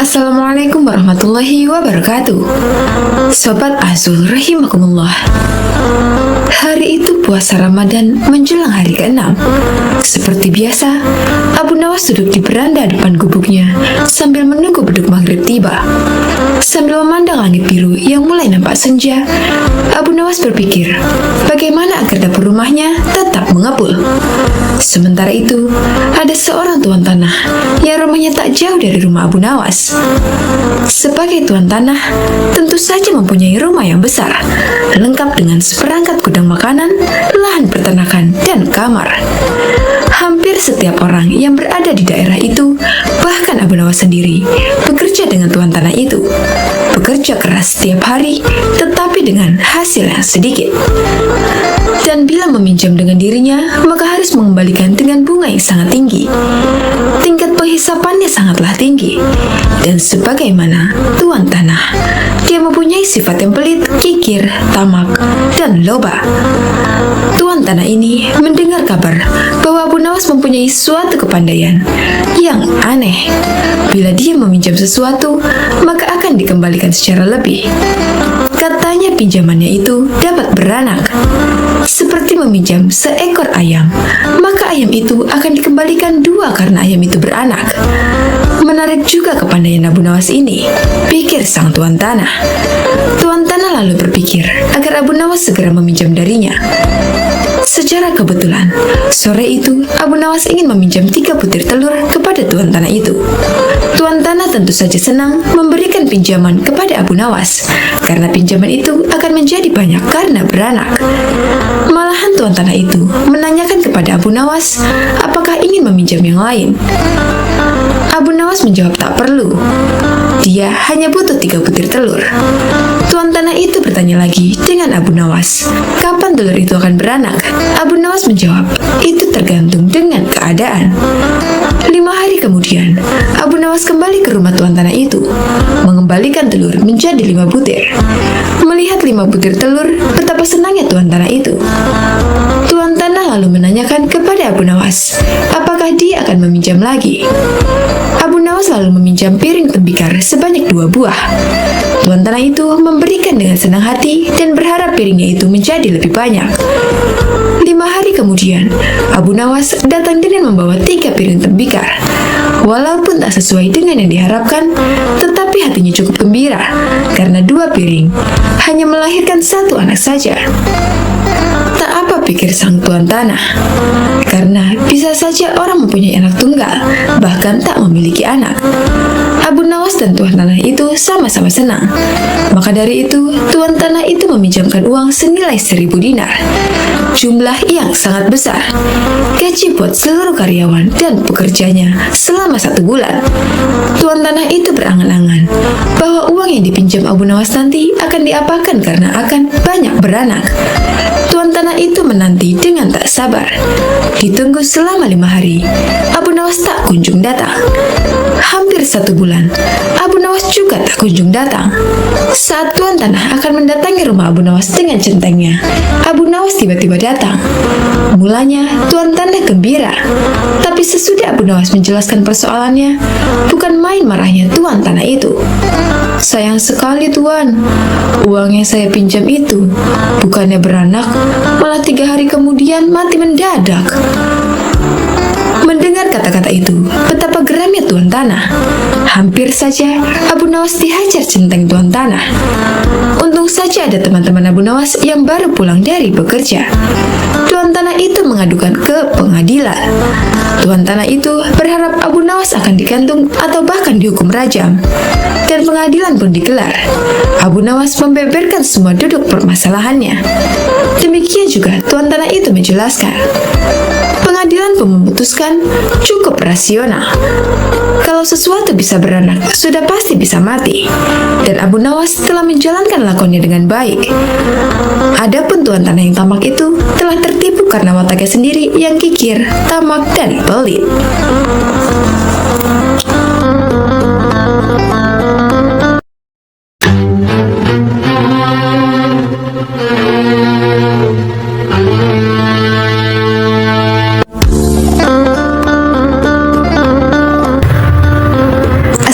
Assalamualaikum warahmatullahi wabarakatuh. Sobat Azul rahimakumullah. Hari itu puasa Ramadan menjelang hari ke-6. Seperti biasa, Abu Nawas duduk di beranda depan gubuknya sambil menunggu beduk maghrib tiba. Sambil memandang langit biru yang mulai nampak senja, Abu Nawas berpikir bagaimana agar dapur rumahnya tetap mengepul. Sementara itu, ada seorang tuan tanah yang rumahnya tak jauh dari rumah Abu Nawas. Sebagai tuan tanah, tentu saja mempunyai rumah yang besar, lengkap dengan seperangkat gudang makanan, lahan peternakan, dan kamar. Hampir setiap orang yang berada di daerah itu, bahkan Abu Nawas sendiri, bekerja dengan tuan tanah itu. Bekerja keras setiap hari, tetapi dengan hasil yang sedikit. Dan bila meminjam dengan dirinya, maka harus mengembalikan dengan bunga yang sangat tinggi. Tingkat penghisapannya sangatlah tinggi. Dan sebagaimana tuan tanah, dia mempunyai sifat yang pelit, kikir, tamak, dan loba. Tuan tanah ini mendengar kabar bahwa Abu Nawas mempunyai suatu kepandaian yang aneh. Bila dia meminjam sesuatu, maka akan dikembalikan secara lebih. Katanya pinjamannya itu dapat beranak. Seperti meminjam seekor ayam, maka ayam itu akan dikembalikan 2 karena ayam itu beranak. Menarik juga kepandaian Abu Nawas ini, pikir sang tuan tanah. Tuan tanah lalu berpikir agar Abu Nawas segera meminjam darinya. Secara kebetulan, sore itu Abu Nawas ingin meminjam 3 butir telur kepada tuan tanah itu. Tuan tanah tentu saja senang memberikan pinjaman kepada Abu Nawas, karena pinjaman itu akan menjadi banyak karena beranak. Malahan tuan tanah itu menanyakan kepada Abu Nawas apakah ingin meminjam yang lain. Abu Nawas menjawab tak perlu. Dia hanya butuh 3 butir telur. Tuan tanah itu bertanya lagi dengan Abu Nawas, kapan telur itu akan beranak? Abu Nawas menjawab, itu tergantung dengan keadaan. 5 hari kemudian, Abu Nawas kembali ke rumah tuan tanah itu, mengembalikan telur menjadi 5 butir. Melihat 5 butir telur, betapa senangnya tuan tanah itu. Tuan tanah lalu menanyakan kepada Abu Nawas, apakah dia akan meminjam lagi? Abu Nawas lalu meminjam piring tembikar sebanyak 2 buah. Tuan tanah itu memberikan dengan senang hati dan berharap piringnya itu menjadi lebih banyak. 5 hari kemudian, Abu Nawas datang dengan membawa 3 piring tembikar. Walaupun tak sesuai dengan yang diharapkan, tetapi hatinya cukup gembira karena 2 piring hanya melahirkan 1 anak saja. Tak apa pikir sang tuan tanah, karena bisa saja orang mempunyai anak tunggal, bahkan tak memiliki anak. Abu Nawas dan tuan tanah itu sama-sama senang. Maka dari itu, tuan tanah itu meminjamkan uang senilai 1.000 dinar, jumlah yang sangat besar, gaji buat seluruh karyawan dan pekerjanya selama 1 bulan. Tuan tanah itu berangan-angan bahwa uang yang dipinjam Abu Nawas nanti akan diapakan karena akan banyak beranak. Tuan tanah itu menanti dengan tak sabar. Ditunggu selama 5 hari, Abu Nawas tak kunjung datang. Hampir 1 bulan, Abu Nawas juga tak kunjung datang. Saat tuan tanah akan mendatangi rumah Abu Nawas dengan centengnya, Abu Nawas tiba-tiba datang. Mulanya, tuan tanah gembira. Tapi sesudah Abu Nawas menjelaskan persoalannya, bukan main marahnya tuan tanah itu. Sayang sekali tuan, uang yang saya pinjam itu bukannya beranak, malah 3 hari kemudian mati mendadak. Mendengar kata-kata itu, betapa geramnya tuan tanah. Hampir saja Abu Nawas dihajar centeng tuan tanah. Untung saja ada teman-teman Abu Nawas yang baru pulang dari bekerja. Tuan tanah itu mengadukan ke pengadilan. Tuan tanah itu berharap Abu Nawas akan digantung atau bahkan dihukum rajam. Dan pengadilan pun digelar. Abu Nawas membeberkan semua duduk permasalahannya. Demikian juga tuan tanah itu menjelaskan. Pengadilan pun memutuskan cukup rasional. Kalau sesuatu bisa beranak, sudah pasti bisa mati. Dan Abu Nawas telah menjalankan lakonnya dengan baik. Adapun tuan tanah yang tamak itu telah tertipu karena wataknya sendiri yang kikir, tamak, dan pelit.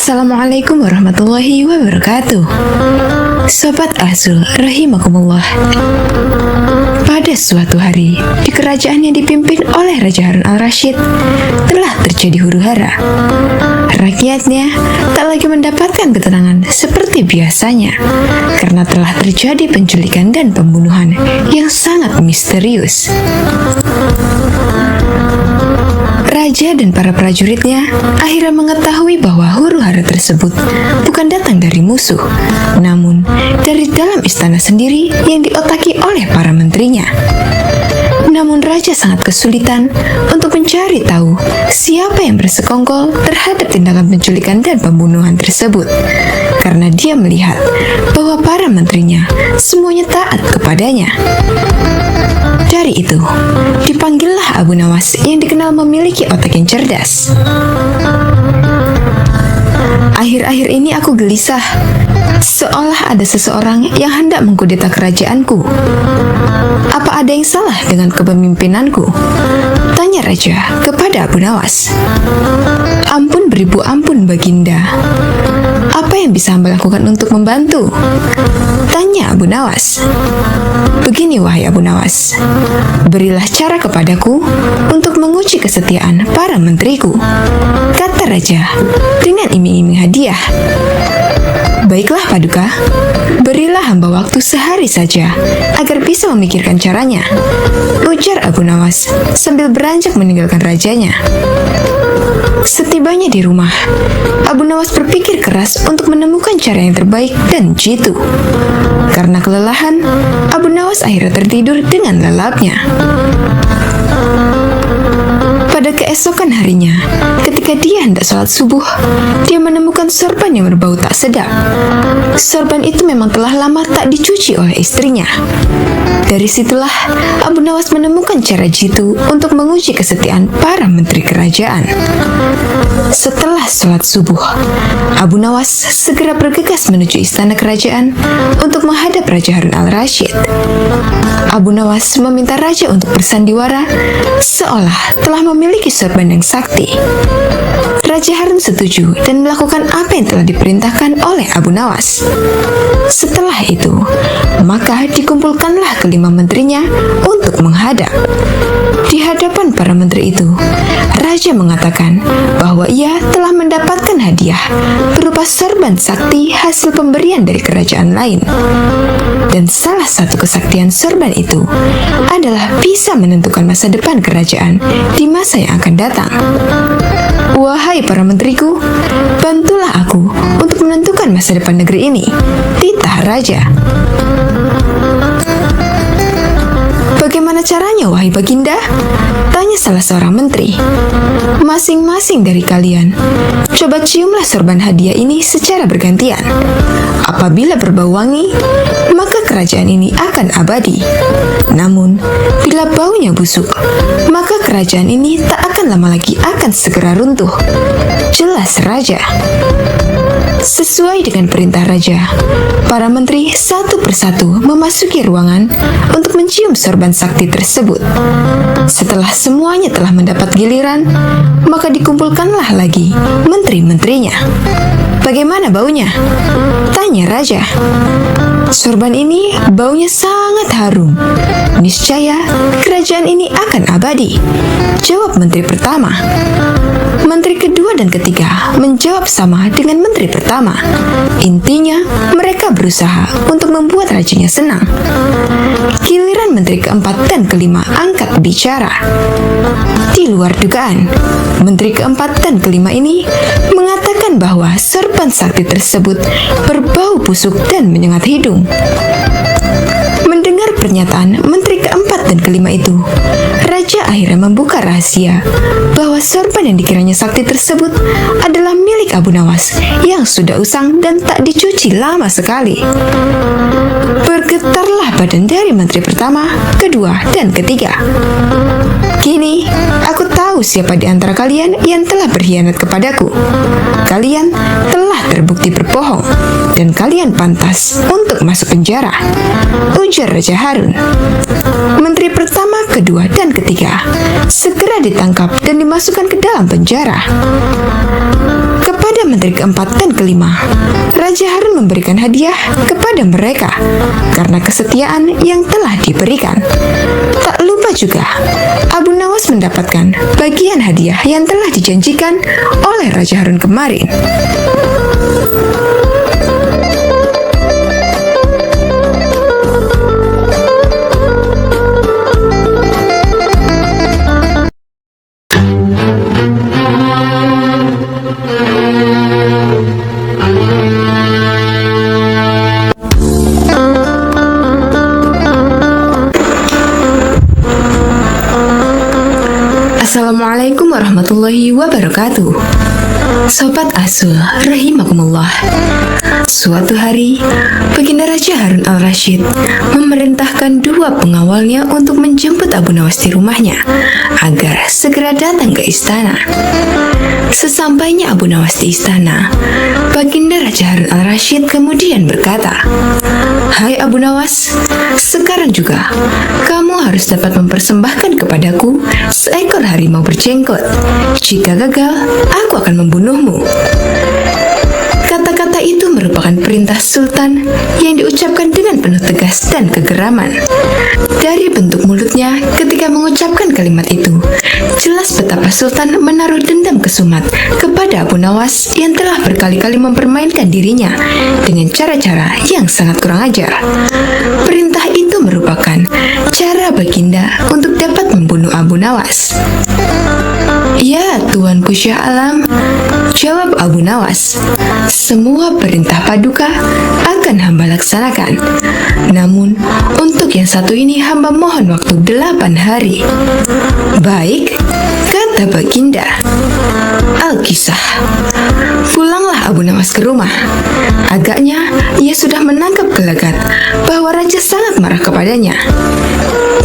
Assalamualaikum warahmatullahi wabarakatuh. Sobat Azul rahimakumullah. Pada suatu hari, di kerajaan yang dipimpin oleh Raja Harun al-Rasyid, telah terjadi huru-hara. Rakyatnya tak lagi mendapatkan ketenangan seperti biasanya, karena telah terjadi penculikan dan pembunuhan yang sangat misterius. Raja dan para prajuritnya akhirnya mengetahui bahwa huru-hara tersebut bukan datang dari musuh, namun dari dalam istana sendiri yang diotaki oleh para menterinya. Namun Raja sangat kesulitan untuk mencari tahu siapa yang bersekongkol terhadap tindakan penculikan dan pembunuhan tersebut, karena dia melihat bahwa para menterinya semuanya taat kepadanya. Dari itu, dipanggillah Abu Nawas yang dikenal memiliki otak yang cerdas. Akhir-akhir ini aku gelisah, seolah ada seseorang yang hendak mengkudeta kerajaanku. Apa ada yang salah dengan kepemimpinanku? Tanya Raja kepada Abu Nawas. Ampun beribu ampun Baginda. Apa yang bisa hamba lakukan untuk membantu? Tanya Abu Nawas. Begini wahai Abu Nawas, berilah cara kepadaku untuk menguji kesetiaan para menteriku, kata Raja dengan iming-iming hadiah. Baiklah Paduka, berilah hamba waktu sehari saja agar bisa memikirkan caranya, ujar Abu Nawas sambil beranjak meninggalkan rajanya. Setibanya di rumah, Abu Nawas berpikir keras untuk menemukan cara yang terbaik dan jitu. Karena kelelahan, Abu Nawas akhirnya tertidur dengan lelapnya. Pada keesokan harinya, ketika dia hendak sholat subuh, dia menemukan sorban yang berbau tak sedap. Sorban itu memang telah lama tak dicuci oleh istrinya. Dari situlah Abu Nawas menemukan cara jitu untuk menguji kesetiaan para menteri kerajaan. Setelah sholat subuh, Abu Nawas segera bergegas menuju istana kerajaan untuk menghadap Raja Harun al-Rasyid. Abu Nawas meminta raja untuk bersandiwara seolah telah memiliki sorban yang sakti. Raja Harun setuju dan melakukan apa yang telah diperintahkan oleh Abu Nawas. Setelah itu, maka dikumpulkanlah kelima menterinya untuk menghadap. Di hadapan para menteri itu, raja mengatakan bahwa ia telah mendapatkan hadiah berupa sorban sakti hasil pemberian dari kerajaan lain. Dan salah satu kesaktian sorban itu adalah bisa menentukan masa depan kerajaan di masa yang akan datang. Wahai para menteriku, bantulah aku untuk menentukan masa depan negeri ini, titah raja. Bagaimana caranya, wahai baginda? Tanya salah seorang menteri. Masing-masing dari kalian, coba ciumlah sorban hadiah ini secara bergantian. Apabila berbau wangi, maka kerajaan ini akan abadi. Namun, bila baunya busuk, maka kerajaan ini tak akan lama lagi akan segera runtuh. Jelas raja. Sesuai dengan perintah raja, para menteri satu persatu memasuki ruangan untuk mencium sorban sakti tersebut. Setelah semuanya telah mendapat giliran, maka dikumpulkanlah lagi menteri-menterinya. Bagaimana baunya? Tanya raja. Sorban ini baunya sangat harum. Niscaya kerajaan ini akan abadi, jawab menteri pertama. Menteri kedua dan ketiga menjawab sama dengan menteri pertama. Intinya, mereka berusaha untuk membuat rajanya senang. Giliran menteri keempat dan kelima angkat bicara. Di luar dugaan, menteri keempat dan kelima ini mengatakan bahwa sorban sakti tersebut berbau busuk dan menyengat hidung. Mendengar pernyataan menteri keempat dan kelima itu, raja akhirnya membuka rahasia bahwa sorban yang dikiranya sakti tersebut adalah milik Abu Nawas yang sudah usang dan tak dicuci lama sekali. Bergetarlah badan dari menteri pertama, kedua, dan ketiga. Kini, aku tahu siapa di antara kalian yang telah berkhianat kepadaku. Kalian telah terbukti berbohong, dan kalian pantas untuk masuk penjara, ujar Raja Harun. Menteri pertama, kedua, dan ketiga segera ditangkap dan dimasukkan ke dalam penjara. Kepada menteri keempat dan kelima, Raja Harun memberikan hadiah kepada mereka karena kesetiaan yang telah diberikan. Tak lupa juga, Abu Nawas mendapatkan bagian hadiah yang telah dijanjikan oleh Raja Harun kemarin. Assalamualaikum warahmatullahi wabarakatuh. Sobat Asul rahimakumullah. Suatu hari, Baginda Raja Harun al-Rasyid memerintahkan dua pengawalnya untuk menjemput Abu Nawas di rumahnya agar segera datang ke istana. Sesampainya Abu Nawas di istana, Baginda Raja Harun al-Rasyid kemudian berkata, "Hai Abu Nawas, sekarang juga kamu harus dapat mempersembahkan kepadaku seekor harimau berjenggot. Jika gagal, aku akan membunuhmu." Kata-kata itu merupakan perintah sultan yang diucapkan dengan penuh tegas dan kegeraman. Dari bentuk mulutnya ketika mengucapkan kalimat itu, jelas betapa sultan menaruh dendam kesumat kepada Abu Nawas yang telah berkali-kali mempermainkan dirinya dengan cara-cara yang sangat kurang ajar. Perintah itu merupakan cara Baginda untuk dapat membunuh Abu Nawas. "Ya, Tuanku Syah Alam," jawab Abu Nawas, "semua perintah paduka akan hamba laksanakan. Namun, untuk yang satu ini hamba mohon waktu 8 hari. "Baik," kata kata Baginda. Al-Kisah. Pulanglah Abu Nawas ke rumah. Agaknya ia sudah menangkap gelagat bahwa raja sangat marah kepadanya.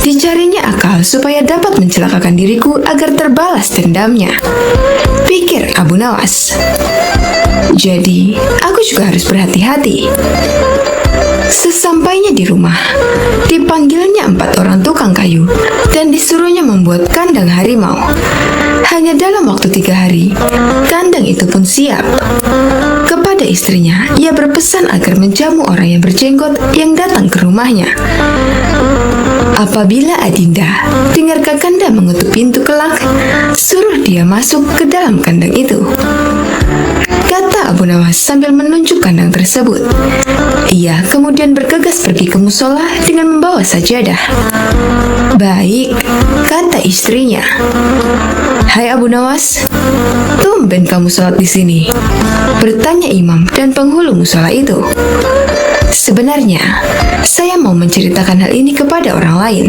Dicarinya akal supaya dapat mencelakakan diriku agar terbalas dendamnya, pikir Abu Nawas. Jadi, aku juga harus berhati-hati. Sesampainya di rumah, dipanggilnya 4 orang tukang kayu dan disuruhnya membuat kandang harimau. Hanya dalam waktu 3 hari, kandang itu pun siap. Kepada istrinya, ia berpesan agar menjamu orang yang berjenggot yang datang ke rumahnya. Apabila Adinda dengar Kakanda mengetuk pintu kelak, suruh dia masuk ke dalam kandang itu, kata Abu Nawas sambil menunjuk kandang tersebut. Ia kemudian bergegas pergi ke musola dengan membawa sajadah. Baik, kata istrinya. Hai Abu Nawas, tumben kamu sholat di sini, bertanya imam dan penghulu musola itu. Sebenarnya, saya mau menceritakan hal ini kepada orang lain.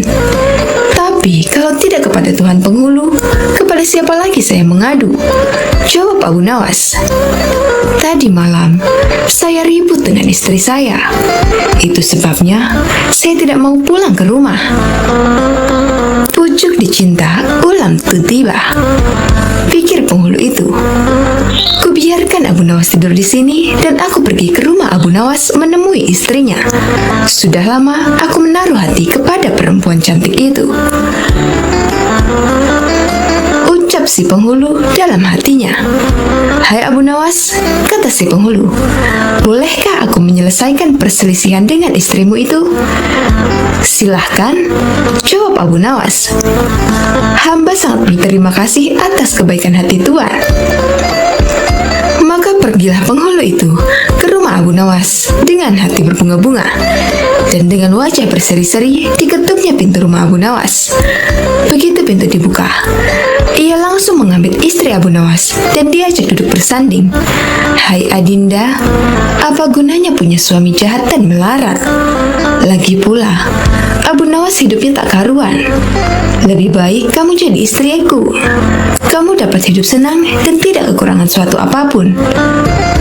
Tapi kalau tidak kepada Tuhan penghulu, kepada siapa lagi saya mengadu? Jawab Abu Nawas. Tadi malam, saya ribut dengan istri saya. Itu sebabnya saya tidak mau pulang ke rumah. Pucuk dicinta, ulam tu tiba, pikir penghulu itu. Kubiarkan Abu Nawas tidur di sini dan aku pergi ke rumah Abu Nawas menemui istrinya. Sudah lama aku menaruh hati kepada perempuan cantik itu. Ucap si penghulu dalam hatinya. Hai Abu Nawas, kata si penghulu, bolehkah aku menyelesaikan perselisihan dengan istrimu itu? Silahkan, jawab Abu Nawas. Hamba sangat berterima kasih atas kebaikan hati Tuan. Maka pergilah penghulu itu ke rumah Abu Nawas dengan hati berbunga-bunga, dan dengan wajah berseri-seri diketuknya pintu rumah Abu Nawas. Begitu pintu dibuka, ia langsung mengambil istri Abu Nawas dan diajak duduk bersanding. Hai Adinda, apa gunanya punya suami jahat dan melarat? Lagi pula, Abu Nawas hidupnya tak karuan. Lebih baik kamu jadi istriku. Kamu dapat hidup senang dan tidak kekurangan suatu apapun,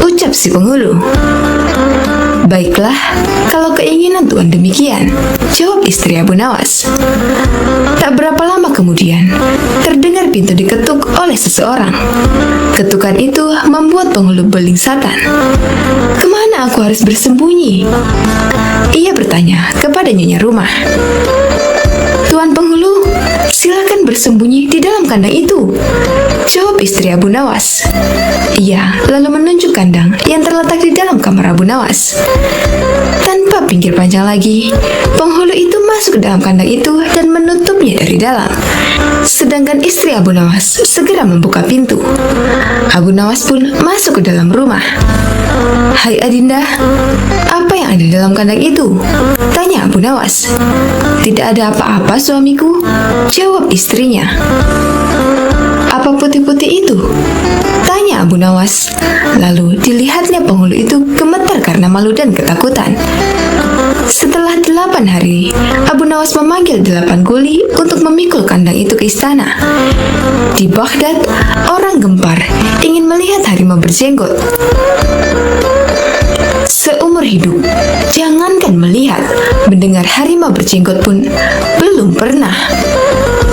ucap si penghulu. Baiklah, kalau keinginan Tuan demikian, jawab istri Abu Nawas. Tak berapa lama kemudian, terdengar pintu diketuk oleh seseorang. Ketukan itu membuat penghulu belingsatan. Kemana aku harus bersembunyi? Ia bertanya kepada nyonya rumah. Tuan penghulu, silakan bersembunyi di dalam kandang itu, jawab istri Abu Nawas. Ia lalu menunjuk kandang yang terletak di dalam kamar Abu Nawas. Tanpa pinggir panjang lagi, penghulu itu masuk ke dalam kandang itu dan menutupnya dari dalam. Sedangkan istri Abu Nawas segera membuka pintu. Abu Nawas pun masuk ke dalam rumah. Hai Adinda, apa yang ada di dalam kandang itu? Tanya Abu Nawas. Tidak ada apa-apa suamiku, jawab istrinya. Apa putih-putih itu? Tanya Abu Nawas. Lalu dilihatnya penghulu itu gemetar karena malu dan ketakutan. Setelah 8 hari, Abu Nawas memanggil 8 kuli untuk memikul kandang itu ke istana. Di Baghdad, orang gempar ingin melihat harimau berjenggot. Seumur hidup, jangankan melihat, mendengar harimau berjenggot pun belum pernah.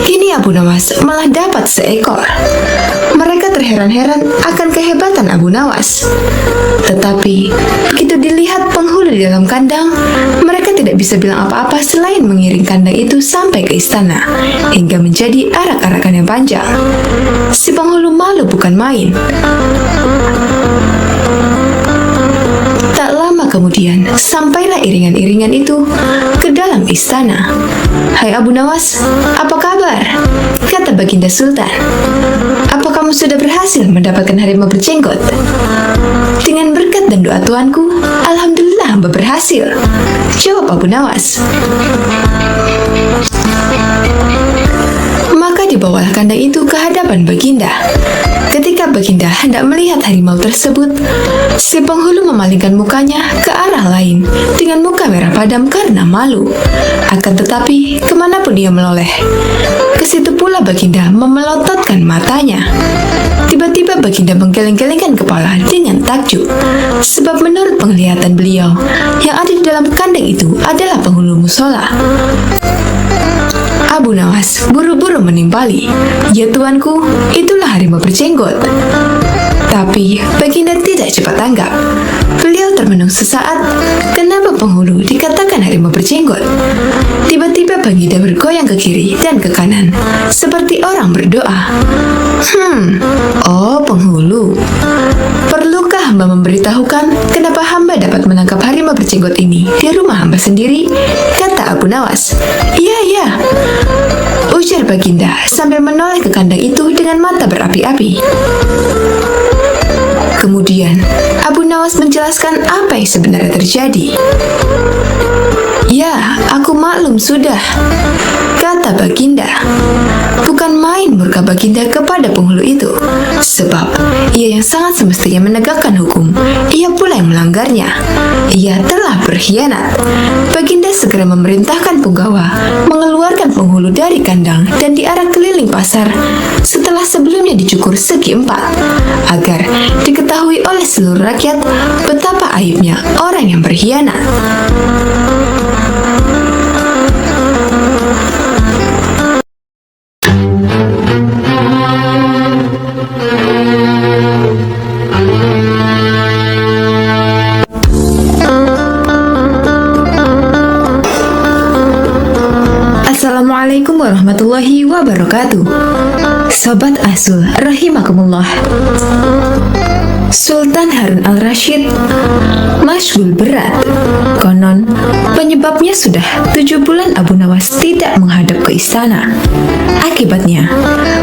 Kini Abu Nawas malah dapat seekor. Mereka terheran-heran akan kehebatan Abu Nawas. Tetapi begitu dilihat penghulu di dalam kandang, mereka tidak bisa bilang apa-apa selain mengiring kandang itu sampai ke istana hingga menjadi arak-arakan yang panjang. Si penghulu malu bukan main. Tak lama kemudian, sampailah iringan-iringan itu ke dalam istana. Hai Abu Nawas, apa kabar? Kata Baginda Sultan. Apa kamu sudah berhasil mendapatkan harimau berjenggot? Dengan berkat dan doa tuanku, alhamdulillah hamba berhasil, jawab Abu Nawas. Maka dibawalah kandang itu ke hadapan Baginda. Ketika Baginda hendak melihat harimau tersebut, si penghulu memalingkan mukanya ke arah lain dengan muka merah padam karena malu. Akan tetapi, kemanapun dia menoleh, ke situ pula Baginda memelototkan matanya. Tiba-tiba Baginda menggeleng-gelengkan kepala dengan takjub, sebab menurut penglihatan beliau, yang ada di dalam kandang itu adalah penghulu musola. Abu Nawas buru-buru menimpali, "Ya tuanku, itulah harimau berjenggot." Tapi Baginda tidak cepat tanggap. Beliau termenung sesaat, kenapa penghulu dikatakan harimau berjenggot? Tiba-tiba Baginda bergoyang ke kiri dan ke kanan, seperti orang berdoa. Oh penghulu, perlukah hamba memberitahukan kenapa hamba dapat menangkap harimau berjenggot ini di rumah hamba sendiri? Kata Abu Nawas. Iya, ujar Baginda sambil menoleh ke kandang itu dengan mata berapi-api. Kemudian, Abu Nawas menjelaskan apa yang sebenarnya terjadi. Ya, aku maklum sudah, kata Baginda. Bukan main murka Baginda kepada penghulu itu, sebab ia yang sangat semestinya menegakkan hukum, ia pula yang melanggarnya. Ia telah berkhianat. Baginda segera memerintahkan punggawa mengeluarkan penghulu dari kandang dan diarak keliling pasar setelah sebelumnya dicukur segi 4, agar diketahui oleh seluruh rakyat betapa aibnya orang yang berkhianat. Assalamualaikum warahmatullahi wabarakatuh. Sobat Azul rahimakumullah. Sultan Harun al-Rashid masyghul berat. Konon penyebabnya sudah 7 bulan Abu Nawas tidak menghadap ke istana. Akibatnya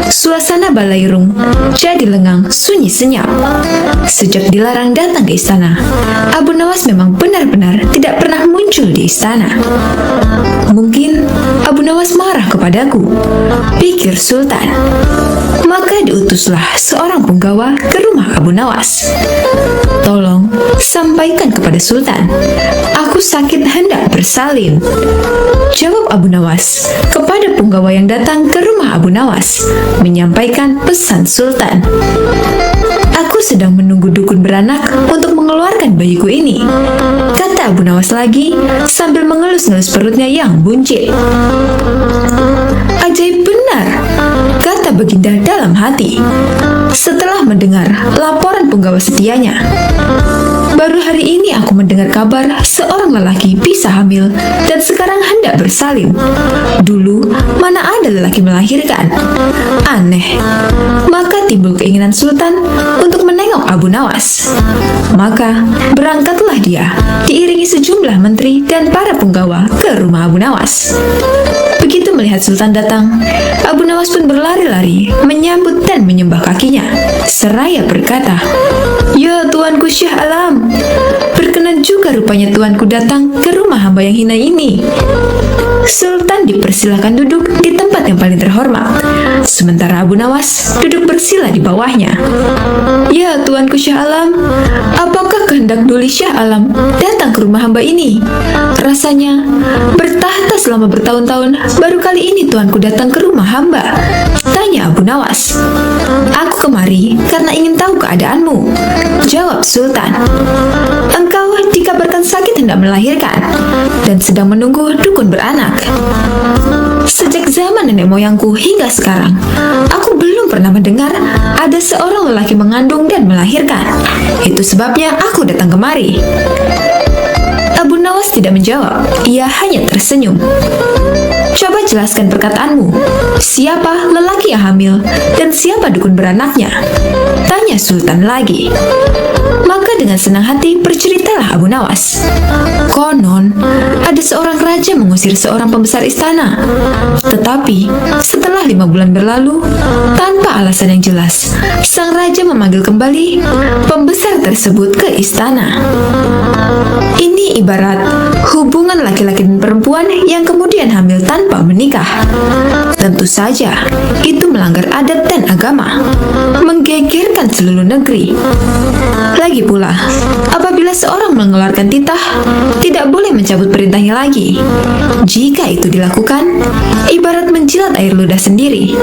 suasana Balairung jadi lengang sunyi senyap. Sejak dilarang datang ke istana, Abu Nawas memang benar-benar tidak pernah muncul di istana. Mungkin Abu Nawas marah kepadaku, pikir Sultan. Maka diutuslah seorang punggawa ke rumah Abu Nawas. Tolong sampaikan kepada Sultan, aku sakit hendak bersalin. Jawab Abu Nawas kepada punggawa yang datang ke rumah Abu Nawas, menyampaikan pesan Sultan. Aku sedang menunggu dukun beranak untuk mengeluarkan bayiku ini, kata Abu Nawas lagi sambil mengelus-ngelus perutnya yang buncit. Ajaib benar, kata Baginda dalam hati setelah mendengar laporan punggawa setianya. Baru hari ini aku mendengar kabar seorang lelaki bisa hamil dan sekarang hendak bersalin. Dulu mana ada lelaki melahirkan? Aneh. Maka timbul keinginan Sultan untuk menengok Abu Nawas. Maka berangkatlah dia diiringi sejumlah menteri dan para punggawa ke rumah Abu Nawas. Begitu melihat Sultan datang, Abu Nawas pun berlari-lari menyambut dan menyembah kakinya, seraya berkata, "Ya tuanku Syah Alam, berkenan juga rupanya tuanku datang ke rumah hamba yang hina ini." Sultan dipersilakan duduk di tempat yang paling terhormat, sementara Abu Nawas duduk bersila di bawahnya. "Ya tuanku Syah Alam, apakah kehendak Duli Syah Alam datang ke rumah hamba ini? Rasanya bertahta selama bertahun-tahun, baru kali ini tuanku datang ke rumah hamba," tanya Abu Nawas. "Aku kemari karena ingin tahu keadaanmu," jawab Sultan. "Engkau dikabarkan sakit hendak melahirkan dan sedang menunggu dukun beranak. Sejak zaman nenek moyangku hingga sekarang, aku belum pernah mendengar ada seorang lelaki mengandung dan melahirkan. Itu sebabnya aku datang kemari." Abu Nawas tidak menjawab, ia hanya tersenyum. "Coba jelaskan perkataanmu. Siapa lelaki yang hamil dan siapa dukun beranaknya?" tanya Sultan lagi. Maka dengan senang hati berceritalah Abu Nawas. Konon ada seorang raja mengusir seorang pembesar istana. Tetapi setelah 5 bulan berlalu, tanpa alasan yang jelas, sang raja memanggil kembali pembesar tersebut ke istana. Ini ibarat hubungan laki-laki dan perempuan yang kemudian hamil tanpa menikah. Tentu saja, itu melanggar adat dan agama, menggegerkan seluruh negeri. Lagi pula, apabila seorang mengeluarkan titah, tidak boleh mencabut perintahnya lagi. Jika itu dilakukan, ibarat menjilat air ludah sendiri.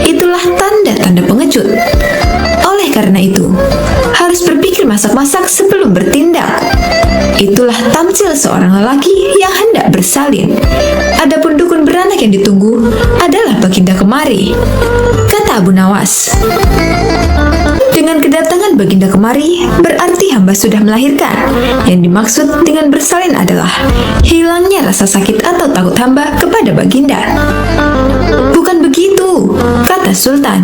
Itulah tanda-tanda pengecut. Oleh karena itu, harus berpikir masak-masak sebelum bertindak. Itulah tamsil seorang lelaki yang hendak bersalin. Adapun dukun beranak yang ditunggu adalah Baginda kemari, kata Abu Nawas. Dengan kedatangan Baginda kemari, berarti hamba sudah melahirkan. Yang dimaksud dengan bersalin adalah hilangnya rasa sakit atau takut hamba kepada Baginda. Bukan begitu, kata Sultan.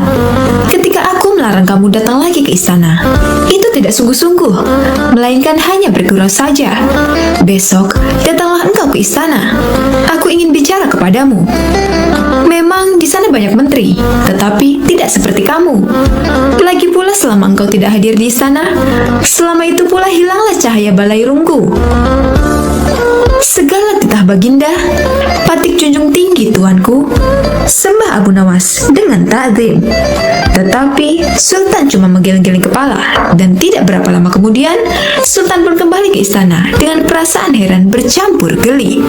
Ketika aku melarang kamu datang lagi ke istana, itu tidak sungguh-sungguh, melainkan hanya bergurau saja. Besok, datanglah engkau ke istana. Aku ingin bicara kepadamu. Memang di sana banyak menteri, tetapi tidak seperti kamu. Lagi pula selama engkau tidak hadir di istana, selama itu pula hilanglah cahaya balairungku. Segala titah Baginda, patik junjung tinggi tuanku, sembah Abu Nawas dengan ta'zim. Tetapi Sultan cuma menggeleng-geleng kepala, dan tidak berapa lama kemudian Sultan pun kembali ke istana dengan perasaan heran bercampur geli.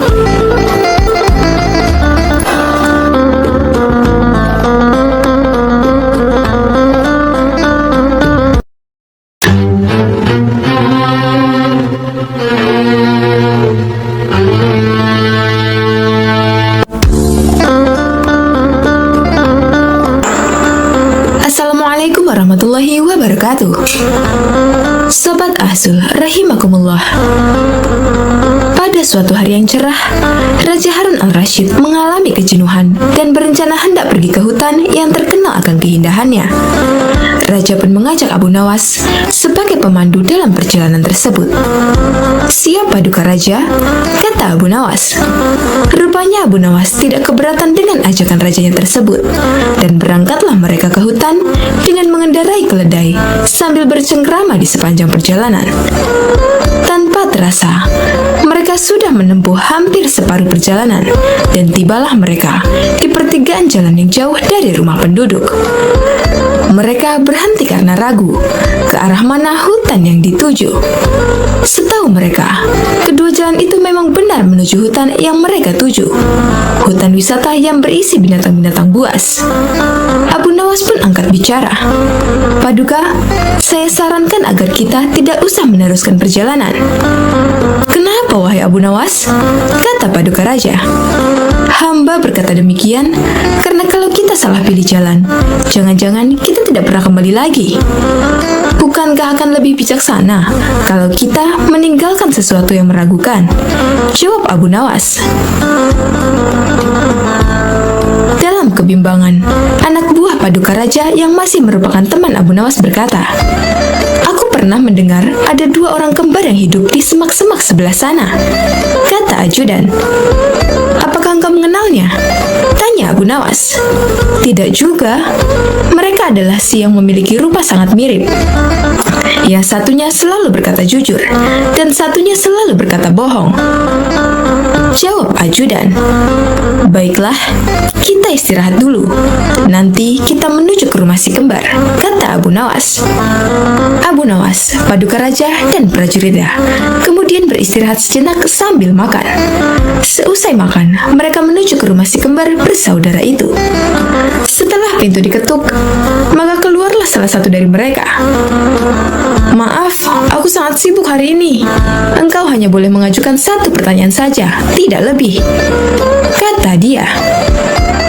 Assalamualaikum warahmatullahi wabarakatuh. Sobat Ahzul rahimakumullah. Pada suatu hari yang cerah, Raja Harun al-Rasyid mengalami kejenuhan dan berencana hendak pergi ke hutan yang terkenal akan keindahannya. Raja pun mengajak Abu Nawas sebagai pemandu dalam perjalanan tersebut. "Siap paduka raja?" kata Abu Nawas. Rupanya Abu Nawas tidak keberatan dengan ajakan rajanya tersebut, dan berangkatlah mereka ke hutan dengan mengendarai keledai sambil bercengkrama di sepanjang perjalanan. Tanpa terasa, mereka sudah menempuh hampir separuh perjalanan, dan tibalah mereka di pertigaan jalan yang jauh dari rumah penduduk. Mereka berhenti karena ragu ke arah mana hutan yang dituju. Setahu mereka, kedua jalan itu memang benar menuju hutan yang mereka tuju. Hutan wisata yang berisi binatang-binatang buas. Abu Nawas pun angkat bicara. "Paduka, saya sarankan agar kita tidak usah meneruskan perjalanan." "Kenapa wahai Abu Nawas?" kata paduka raja. "Hamba berkata demikian karena kalau kita salah pilih jalan, jangan-jangan kita tidak pernah kembali lagi. Bukankah akan lebih bijaksana kalau kita meninggalkan sesuatu yang meragukan?" jawab Abu Nawas. Dalam kebimbangan, anak buah paduka raja yang masih merupakan teman Abu Nawas berkata, "Aku pernah mendengar ada dua orang kembar yang hidup di semak-semak sebelah sana," kata ajudan. "Apakah engkau mengenalnya?" tanya Abu Nawas. "Tidak juga. Mereka adalah si yang memiliki rupa sangat mirip. Yang satunya selalu berkata jujur, dan satunya selalu berkata bohong," jawab ajudan. "Baiklah, kita istirahat dulu. Nanti kita menuju ke rumah si kembar," kata Abu Nawas. Abu Nawas, paduka raja, dan prajuritnya kemudian beristirahat sejenak sambil makan. Seusai makan, mereka menuju ke rumah si kembar bersaudara itu. Setelah pintu diketuk, maka keluarlah salah satu dari mereka. "Maaf, aku sangat sibuk hari ini. Engkau hanya boleh mengajukan satu pertanyaan saja, tidak lebih," kata dia.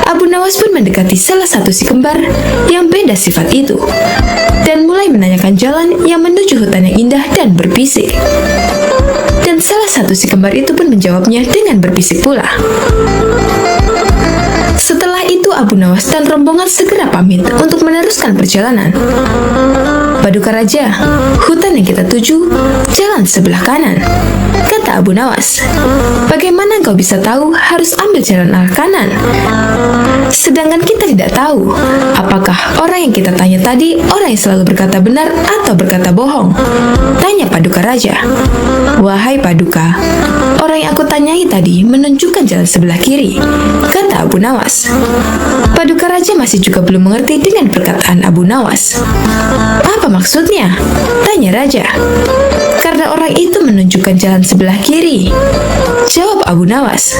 Abu Nawas pun mendekati salah satu si kembar yang beda sifat itu, dan mulai menanyakan jalan yang menuju hutan yang indah dan berbisik. Dan salah satu si kembar itu pun menjawabnya dengan berbisik pula. Setelah itu Abu Nawas dan rombongan segera pamit untuk meneruskan perjalanan. "Paduka raja, hutan yang kita tuju jalan sebelah kanan," kata Abu Nawas. "Bagaimana engkau bisa tahu harus ambil jalan arah kanan? Sedangkan kita tidak tahu apakah orang yang kita tanya tadi orang yang selalu berkata benar atau berkata bohong," tanya paduka Paduka Raja. "Wahai Paduka, orang yang aku tanyai tadi menunjukkan jalan sebelah kiri," kata Abu Nawas. Paduka Raja masih juga belum mengerti dengan perkataan Abu Nawas. "Apa maksudnya?" tanya Raja. "Karena orang itu menunjukkan jalan sebelah kiri," jawab Abu Nawas.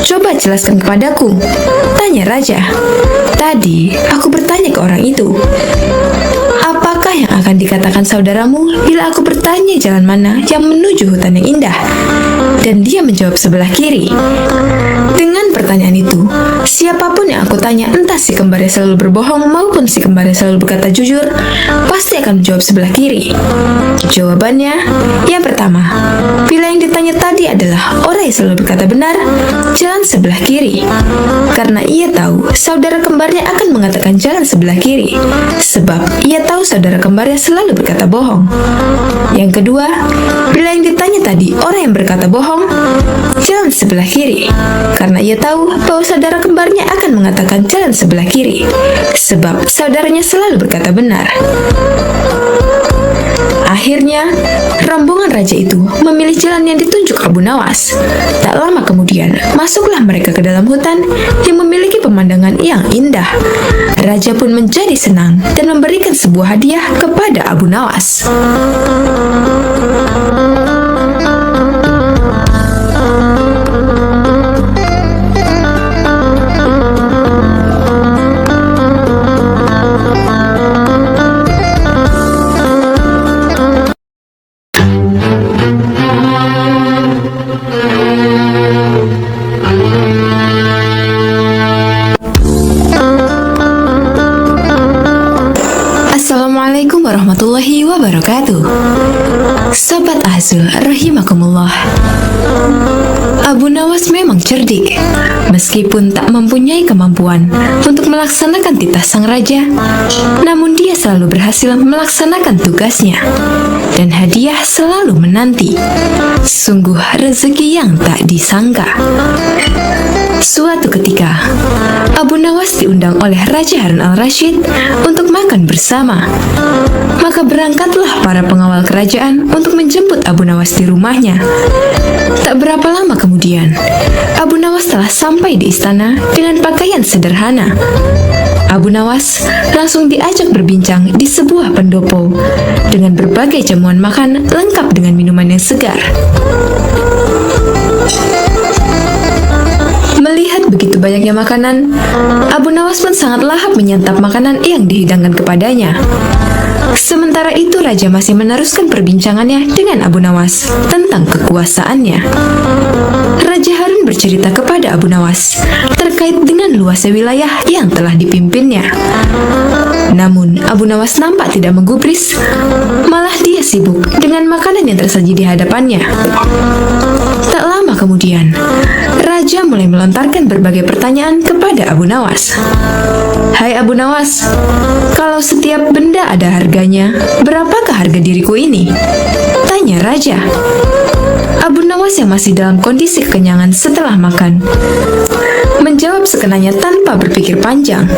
"Coba jelaskan kepadaku," tanya Raja. "Tadi aku bertanya ke orang itu, apakah yang akan dikatakan saudaramu bila aku bertanya jalan mana yang menuju hutan yang indah?" Dan dia menjawab sebelah kiri. Dengan pertanyaan itu, siapapun yang aku tanya, entah si kembarnya selalu berbohong maupun si kembarnya selalu berkata jujur, pasti akan menjawab sebelah kiri. Jawabannya, yang pertama, bila yang ditanya tadi adalah orang yang selalu berkata benar, jalan sebelah kiri. Karena ia tahu saudara kembarnya akan mengatakan jalan sebelah kiri, sebab ia tahu saudara kembarnya selalu berkata bohong. Yang kedua, bila yang ditanya tadi orang yang berkata bohong, jalan sebelah kiri. Karena ia tahu bahwa saudara kembarnya akan mengatakan jalan sebelah kiri, sebab saudaranya selalu berkata benar. Akhirnya, rombongan raja itu memilih jalan yang ditunjuk Abu Nawas. Tak lama kemudian, masuklah mereka ke dalam hutan yang memiliki pemandangan yang indah. Raja pun menjadi senang dan memberikan sebuah hadiah kepada Abu Nawas. Assalamualaikum warahmatullahi wabarakatuh. Sobat Azul rahimakumullah. Abu Nawas memang cerdik. Meskipun tak mempunyai kemampuan untuk melaksanakan titah sang raja, namun dia selalu berhasil melaksanakan tugasnya. Dan hadiah selalu menanti. Sungguh rezeki yang tak disangka. Suatu ketika, Abu Nawas diundang oleh Raja Harun al-Rashid untuk makan bersama. Maka berangkatlah para pengawal kerajaan untuk menjemput Abu Nawas di rumahnya. Tak berapa lama kemudian, Abu Nawas telah sampai di istana dengan pakaian sederhana. Abu Nawas langsung diajak berbincang di sebuah pendopo dengan berbagai jamuan makan lengkap dengan minuman yang segar. Melihat begitu banyaknya makanan, Abu Nawas pun sangat lahap menyantap makanan yang dihidangkan kepadanya. Sementara itu Raja masih meneruskan perbincangannya dengan Abu Nawas tentang kekuasaannya. Raja Harun bercerita kepada Abu Nawas terkait dengan luasnya wilayah yang telah dipimpinnya. Namun Abu Nawas nampak tidak menggubris, malah dia sibuk dengan makanan yang tersaji di hadapannya. Tak lama kemudian, Raja mulai melontarkan berbagai pertanyaan kepada Abu Nawas. "Hai Abu Nawas, kalau setiap benda ada harganya, berapakah harga diriku ini?" tanya Raja. Abu Nawas yang masih dalam kondisi kekenyangan setelah makan menjawab sekenanya tanpa berpikir panjang.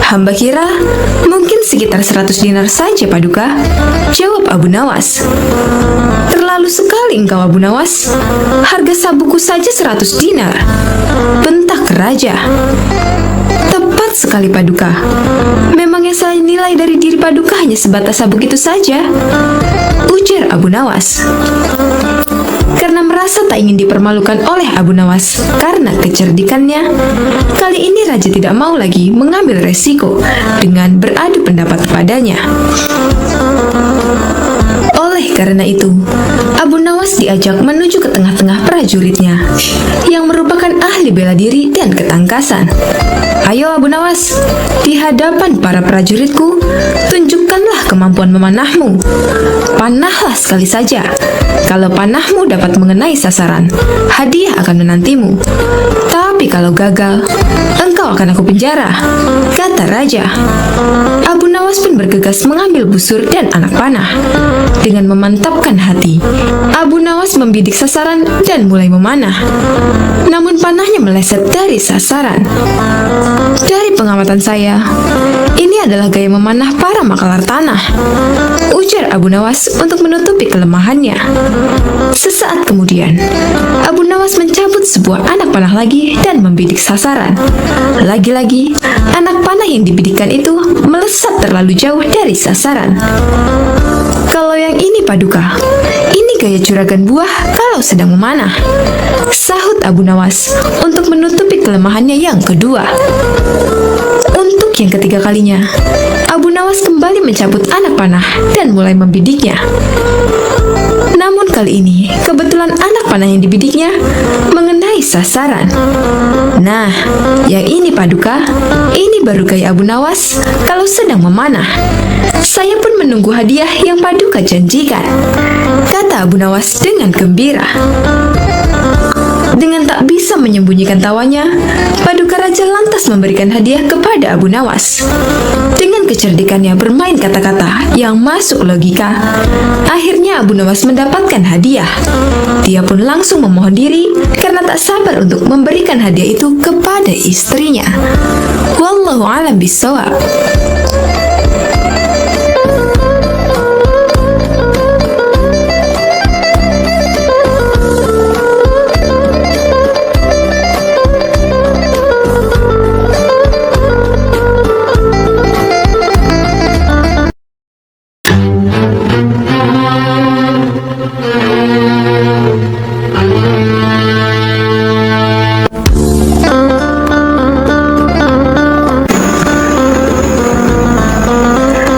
Hamba kira mungkin sekitar 100 dinar saja, Paduka," jawab Abu Nawas. "Terlalu sekali engkau, Abu Nawas. Harga sabuku saja 100 dinar, bentak Raja. "Tepat sekali, Paduka. Memang yang saya nilai dari diri Paduka hanya sebatas sabuk itu saja," ujar Abu Nawas. Karena merasa tak ingin dipermalukan oleh Abu Nawas karena kecerdikannya, kali ini Raja tidak mau lagi mengambil resiko dengan beradu pendapat padanya. Oleh karena itu, Abu Nawas diajak menuju ke tengah-tengah prajuritnya yang merupakan ahli bela diri dan ketangkasan. "Ayo Abu Nawas, di hadapan para prajuritku, tunjukkanlah kemampuan memanahmu. Panahlah sekali saja. Kalau panahmu dapat mengenai sasaran, hadiah akan menantimu. Tapi kalau gagal, engkau akan aku penjara," kata Raja. Abu Nawas Nawas pun bergegas mengambil busur dan anak panah. Dengan memantapkan hati, Abu Nawas membidik sasaran dan mulai memanah. Namun panahnya meleset dari sasaran. Dari pengamatan saya, ini adalah gaya memanah para makalar tanah, ujar Abu Nawas untuk menutupi kelemahannya. Sesaat kemudian, Abu Nawas mencabut sebuah anak panah lagi dan membidik sasaran. Lagi-lagi, anak panah yang dibidikkan itu melesat terlalu jauh dari sasaran. Kalau yang ini Paduka, ini gaya juragan buah kalau sedang memanah, sahut Abu Nawas untuk menutupi kelemahannya yang kedua. Untuk yang ketiga kalinya, Abu Nawas kembali mencabut anak panah dan mulai membidiknya. Namun kali ini, kebetulan anak panah yang dibidiknya mengenai sasaran. Nah, yang ini Paduka, ini baru gaya Abu Nawas kalau sedang memanah. Saya pun menunggu hadiah yang Paduka janjikan, kata Abu Nawas dengan gembira. Dengan tak bisa menyembunyikan tawanya, Paduka Raja lantas memberikan hadiah kepada Abu Nawas. Dengan kecerdikannya bermain kata-kata yang masuk logika, akhirnya Abu Nawas mendapatkan hadiah. Dia pun langsung memohon diri karena tak sabar untuk memberikan hadiah itu kepada istrinya. Wallahu a'lam bishawab.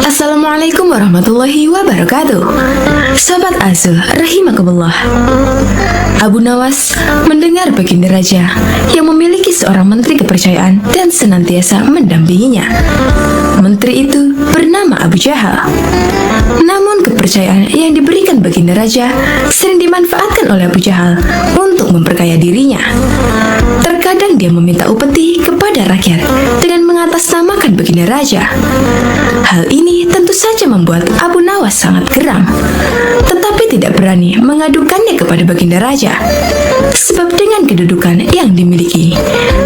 Assalamualaikum warahmatullahi wabarakatuh. Sobat Azul rahimakumullah. Abu Nawas mendengar Baginda Raja yang memiliki seorang menteri kepercayaan dan senantiasa mendampinginya. Menteri itu bernama Abu Jahal. Namun kepercayaan yang diberikan Baginda Raja sering dimanfaatkan oleh Abu Jahal untuk memperkaya dirinya. Terkadang dia meminta upeti kepada rakyat dengan mengatasnamakan Baginda Raja. Hal ini tentu saja membuat Abu Nawas sangat geram, tetapi tidak berani mengadukannya kepada Baginda Raja. Sebab dengan kedudukan yang dimiliki,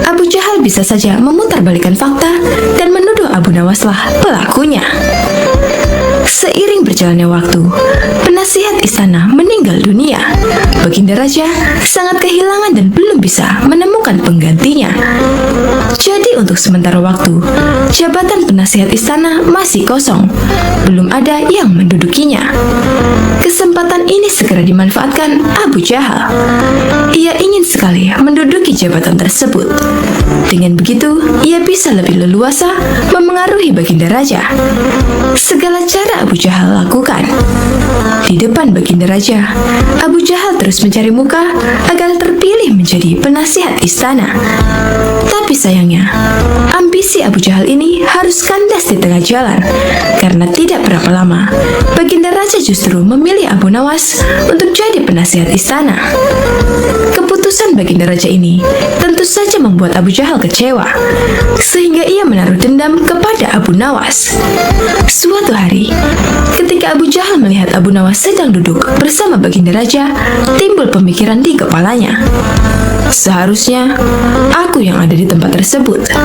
Abu Jahal bisa saja memutarbalikkan fakta dan menuduh Abu Nawaslah pelakunya. Seiring berjalannya waktu, penasihat istana meninggal dunia. Baginda Raja sangat kehilangan dan belum bisa menemukan penggantinya. Jadi untuk sementara waktu, jabatan penasihat istana masih kosong. Belum ada yang mendudukinya. Kesempatan ini segera dimanfaatkan Abu Jahal. Ia ingin sekali menduduki jabatan tersebut. Dengan begitu, ia bisa lebih leluasa memengaruhi Baginda Raja. Segala cara Abu Jahal lakukan. Di depan Baginda Raja, Abu Jahal terus mencari muka agar terpilih menjadi penasihat istana. Tapi sayangnya, ambisi Abu Jahal ini harus kandas di tengah jalan, karena tidak berapa lama, Baginda Raja justru memilih Abu Nawas untuk jadi penasihat istana. Keputusan Baginda Raja ini tentu saja membuat Abu Jahal kecewa, sehingga ia menaruh dendam kepada Abu Nawas. Suatu hari, ketika Abu Jahal melihat Abu Nawas sedang duduk bersama Baginda Raja, timbul pemikiran di kepalanya. Seharusnya aku yang ada di tempat tersebut.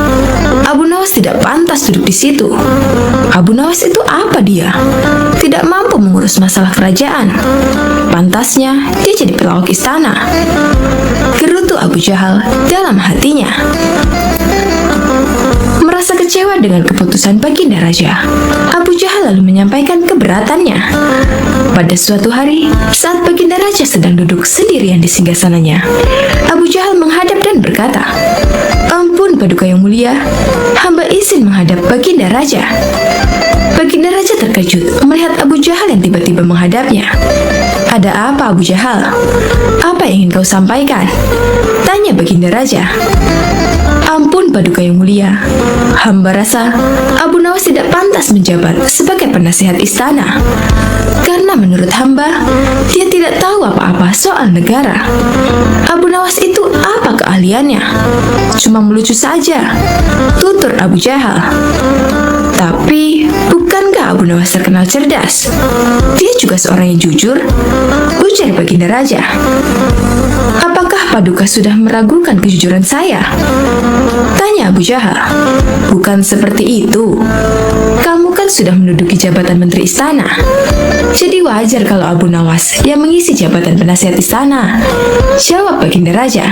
Abu Nawas tidak pantas duduk di situ. Abu Nawas itu apa dia? Tidak mampu mengurus masalah kerajaan. Pantasnya dia jadi pelawak istana. Gerutu Abu Jahal dalam hatinya. Merasa kecewa dengan keputusan Baginda Raja, Abu Jahal lalu menyampaikan keberatannya. Pada suatu hari, saat Baginda Raja sedang duduk sendirian di singgasananya, Abu Jahal menghadap dan berkata, "Ampun Paduka yang mulia, hamba izin menghadap Baginda Raja." Baginda Raja terkejut melihat Abu Jahal yang tiba-tiba menghadapnya. "Ada apa Abu Jahal? Apa yang ingin kau sampaikan?" tanya Baginda Raja. "Ampun Paduka yang mulia, hamba rasa Abu Nawas tidak pantas menjabat sebagai penasihat istana. Karena menurut hamba, dia tidak tahu apa-apa soal negara. Abu Nawas itu apa keahliannya keahliannya. Cuma melucu saja, tutur Abu Jahal. Tapi, bukankah Abu Nawas terkenal cerdas? Dia juga seorang yang jujur, ujar Baginda Raja. Apakah Paduka sudah meragukan kejujuran saya? Tanya Abu Jahal. Bukan seperti itu. Kamu kan sudah menduduki jabatan Menteri Istana. Jadi wajar kalau Abu Nawas yang mengisi jabatan penasihat istana, jawab Baginda Raja.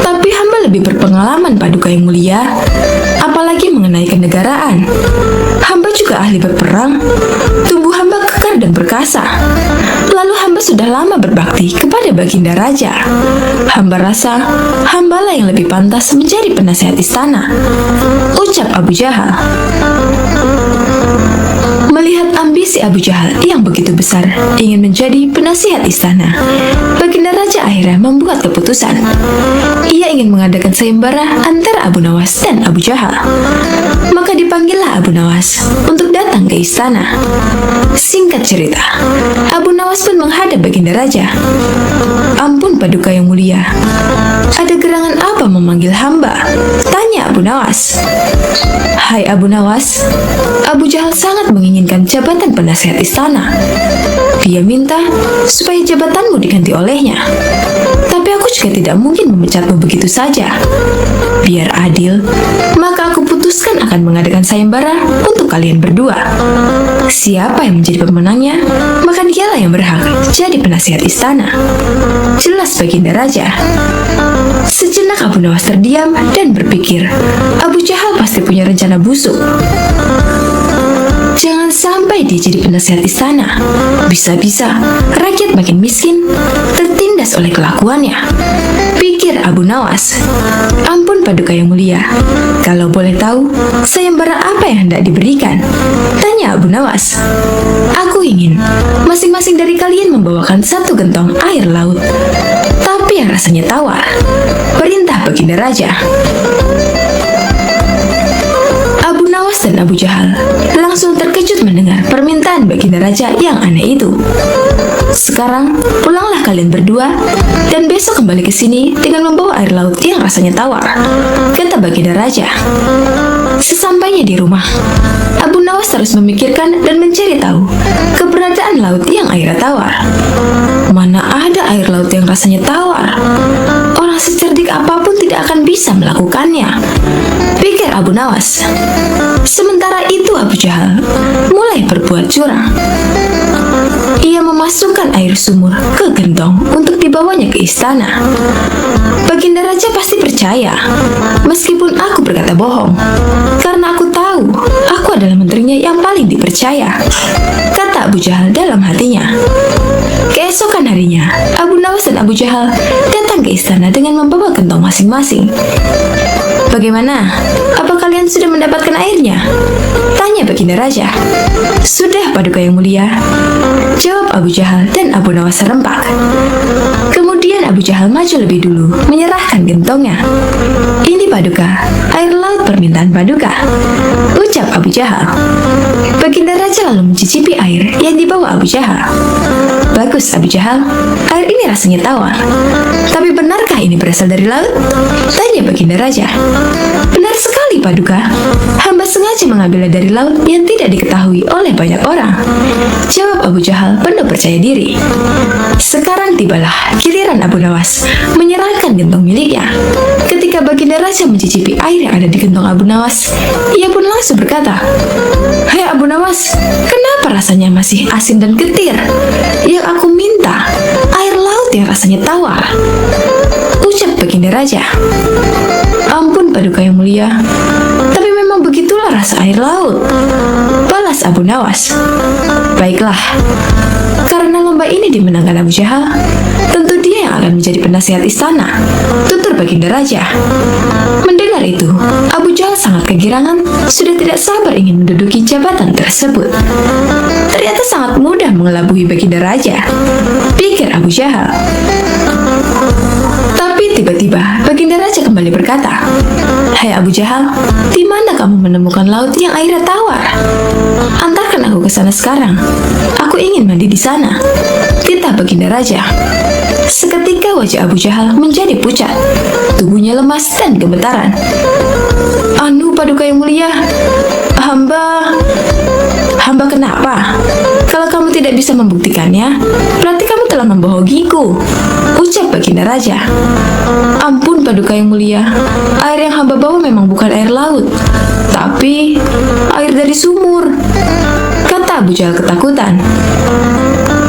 Tapi hamba lebih berpengalaman, Paduka yang mulia, apalagi mengenai kenegaraan. Hamba juga ahli berperang, tubuh hamba kekar dan perkasa. Lalu hamba sudah lama berbakti kepada Baginda Raja. Hamba rasa hambalah yang lebih pantas menjadi penasihat istana, ucap Abu Jahal. Melihat ambisi Abu Jahal yang begitu besar ingin menjadi penasihat istana, Baginda Raja akhirnya membuat keputusan. Ia ingin mengadakan sayembara antara Abu Nawas dan Abu Jahal. Maka dipanggillah Abu Nawas untuk datang ke istana. Singkat cerita, Abu Nawas pun menghadap Baginda Raja. Ampun Paduka yang mulia, ada gerangan apa memanggil hamba? Tanya Abu Nawas. Hai Abu Nawas, Abu Jahal sangat menginginkan jabatan penasihat istana. Dia minta supaya jabatanmu diganti olehnya. Tapi aku juga tidak mungkin memecatmu begitu saja. Biar adil, maka aku putuskan akan mengadakan sayembara untuk kalian berdua. Siapa yang menjadi pemenangnya, maka dialah yang berhak jadi penasihat istana. Jelas Baginda Raja. Sejenak Abu Nawas terdiam dan berpikir, Abu Jahal pasti punya rencana busuk. Jangan sampai dia jadi penasihat istana. Bisa-bisa rakyat makin miskin, tertindas oleh kelakuannya, pikir Abu Nawas. Ampun Paduka yang mulia, kalau boleh tahu, sayembara apa yang hendak diberikan? Tanya Abu Nawas. Aku ingin masing-masing dari kalian membawakan satu gentong air laut, tapi yang rasanya tawar, perintah Baginda Raja. Abu Nawas dan Abu Jahal langsung terkejut mendengar permintaan Baginda Raja yang aneh itu. Sekarang pulanglah kalian berdua dan besok kembali ke sini dengan membawa air laut yang rasanya tawar, kata Baginda Raja. Sesampainya di rumah, Abu Nawas terus memikirkan dan mencari tahu keberadaan laut yang airnya tawar. Mana ada air laut yang rasanya tawar? Orang secerdik apapun tidak akan bisa melakukannya, pikir Abu Nawas. Sementara itu Abu Jahal mulai berbuat curang. Ia memasukkan air sumur ke gentong untuk dibawanya ke istana. Baginda Raja pasti percaya, meskipun aku berkata bohong, karena aku tahu aku adalah menterinya yang paling dipercaya, kata Abu Jahal dalam hatinya. Keesokan harinya, Abu Nawas dan Abu Jahal datang ke istana dengan membawa gentong masing-masing. Bagaimana? Apa kalian sudah mendapatkan airnya? Tanya Baginda Raja. Sudah Paduka yang mulia, jawab Abu Jahal dan Abu Nawas serempak. Kemudian Abu Jahal maju lebih dulu, menyerahkan gentongnya. Ini Paduka, air laut permintaan Paduka, ucap Abu Jahal. Baginda Raja lalu mencicipi air yang dibawa Abu Jahal. Bagus Abu Jahal, air ini rasanya tawar. Tapi benarkah ini berasal dari laut? Tanya Baginda Raja. Benar sekali Paduka, hamba sengaja mengambilnya dari laut yang tidak diketahui oleh banyak orang, jawab Abu Jahal penuh percaya diri. Sekarang tibalah giliran Abu Nawas menyerahkan gentong miliknya. Ketika Baginda Raja mencicipi air yang ada di gentong Abu Nawas, ia pun langsung berkata, "Hai Abu Nawas, kenapa rasanya masih asin dan getir? Yang aku minta air laut yang rasanya tawar," ucap Baginda Raja. Ampun Paduka yang mulia, tapi memang begitulah rasa air laut, balas Abu Nawas. Baiklah, karena lomba ini dimenangkan Abu Jahal, tentu dia yang akan menjadi penasihat istana, tutur Baginda Raja. Mendengar itu, Abu Jahal sangat kegirangan, sudah tidak sabar ingin menduduki jabatan tersebut. Ternyata sangat mudah mengelabui Baginda Raja, pikir Abu Jahal. Tapi tiba-tiba Baginda Raja kembali berkata, "Hai Abu Jahal, di mana kamu menemukan laut yang airnya tawar? Antarkan aku ke sana sekarang. Aku ingin mandi di sana," kata Baginda Raja. Seketika wajah Abu Jahal menjadi pucat. Tubuhnya lemas dan gemetaran. "Anu Paduka yang mulia, hamba kenapa? Kalau kamu tidak bisa membuktikannya, berarti kamu telah membohongiku," ucap Baginda Raja. "Ampun Paduka yang mulia, air yang hamba bawa memang bukan air laut, tapi air dari sumur," kata Abu Jahal ketakutan.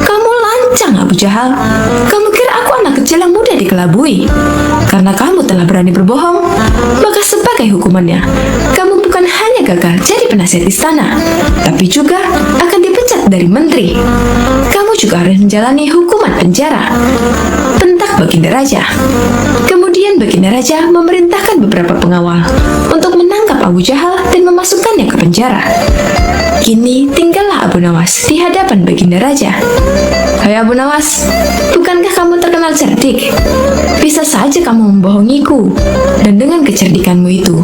"Kamu lancang Abu Jahal, kamu kira aku anak kecil yang mudah dikelabui? Karena kamu telah berani berbohong, maka sebagai hukumannya, kamu bukan hanya gagal jadi penasihat istana, tapi juga akan dipecat dari menteri. Kamu juga harus menjalani hukuman penjara," bentak Baginda Raja. Kemudian Baginda Raja memerintahkan beberapa pengawal untuk menangkap Abu Jahal dan memasukkannya ke penjara. Kini tinggallah Abu Nawas di hadapan Baginda Raja. "Hai Abu Nawas, bukankah kamu terkenal cerdik? Bisa saja kamu membohongiku, dan dengan kecerdikanmu itu,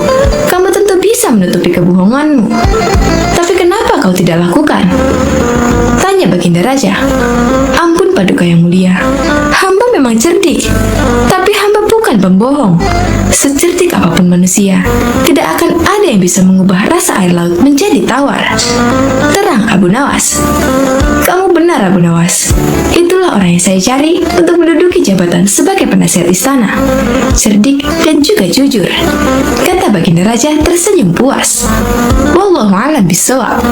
kamu tentu bisa menutupi kebohonganmu. Tapi kenapa kau tidak lakukan?" tanya Baginda Raja. "Ampun Paduka yang mulia, hamba memang cerdik, tapi hamba bukan pembohong. Secerdik apapun manusia, tidak akan ada yang bisa mengubah rasa air laut menjadi tawar," terang Abu Nawas. "Kamu benar Abu Nawas, itulah orang yang saya cari untuk menduduki jabatan sebagai penasihat istana. Cerdik dan juga jujur," kata Baginda Raja tersenyum puas. Wallahu a'lam bishawab.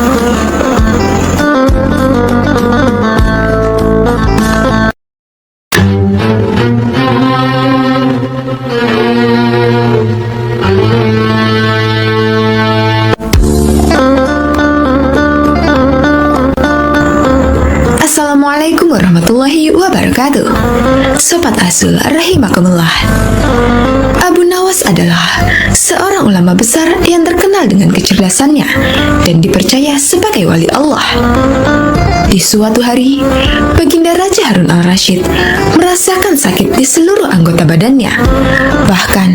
Assalamualaikum warahmatullahi wabarakatuh. Sobat Azul rahimakumullah. Abu Nawas adalah seorang ulama besar yang terkenal dengan kecerdasannya dan dipercaya sebagai wali Allah. Di suatu hari, Baginda Raja Harun al-Rashid merasakan sakit di seluruh anggota badannya. Bahkan,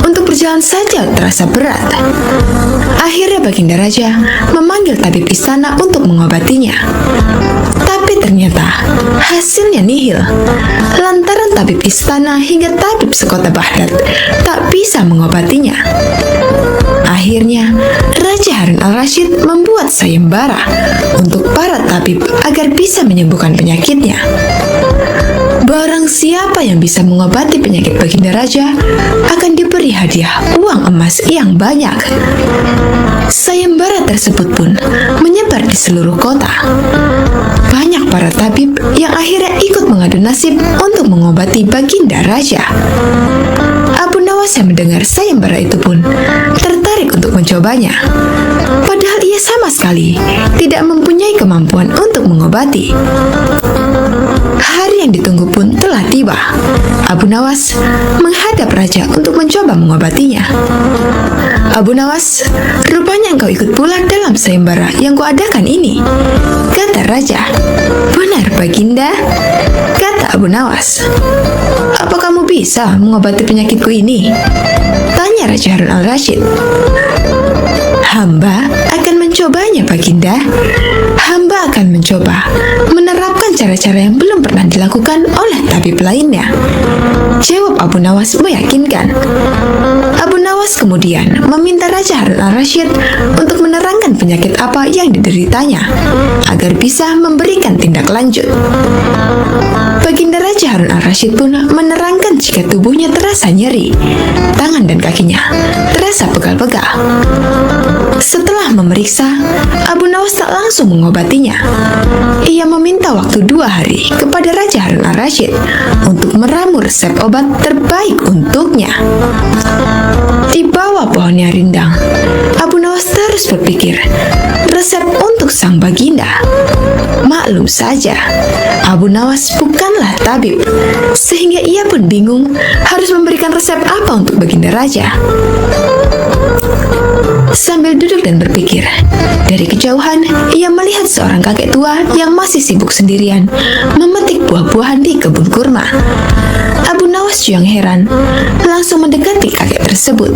untuk berjalan saja terasa berat. Akhirnya Baginda Raja memanggil tabib istana untuk mengobatinya. Tapi ternyata hasilnya nihil. Lantaran tabib istana hingga tabib sekota Baghdad tak bisa mengobatinya. Akhirnya, Raja Harun al-Rashid membuat sayembara untuk para tabib agar bisa menyembuhkan penyakitnya. Barang siapa yang bisa mengobati penyakit Baginda Raja akan diberi hadiah uang emas yang banyak. Sayembara tersebut pun menyebar di seluruh kota. Banyak para tabib yang akhirnya ikut mengadu nasib untuk mengobati Baginda Raja. Abu Nawas yang mendengar sayembara itu pun tertarik untuk mencobanya. Padahal ia sama sekali tidak mempunyai kemampuan untuk mengobati. Hari yang ditunggu pun telah tiba. Abu Nawas menghadap Raja untuk mencoba mengobatinya. "Abu Nawas, rupanya engkau ikut pula dalam sayembara yang kuadakan ini," kata Raja. "Benar Baginda," kata Abu Nawas. "Apa kamu bisa mengobati penyakitku ini?" tanya Raja Harun al-Rashid. "Hamba akan mencobanya Baginda. Hamba akan mencoba menerapkan cara-cara yang belum pernah dilakukan oleh tabib lainnya," jawab Abu Nawas meyakinkan. Abu Nawas kemudian meminta Raja Harun al-Rashid untuk menerangkan penyakit apa yang dideritanya agar bisa memberikan tindak lanjut. Baginda Raja Harun al-Rashid pun menerangkan jika tubuhnya terasa nyeri, tangan dan kakinya terasa pegal-pegal. Setelah memeriksa, Abu Nawas tak langsung mengobatinya. Ia meminta waktu 2 hari kepada Raja Harun al-Rashid untuk meramu resep obat terbaik untuknya. Di bawah pohonnya rindang, Abu Nawas terus berpikir resep untuk sang Baginda. Maklum saja, Abu Nawas bukanlah tabib, sehingga ia pun bingung harus memberikan resep apa untuk Baginda Raja. Sambil duduk dan berpikir, dari kejauhan ia melihat seorang kakek tua yang masih sibuk sendirian memetik buah-buahan di kebun kurma. Abu Nawas yang heran langsung mendekati kakek tersebut.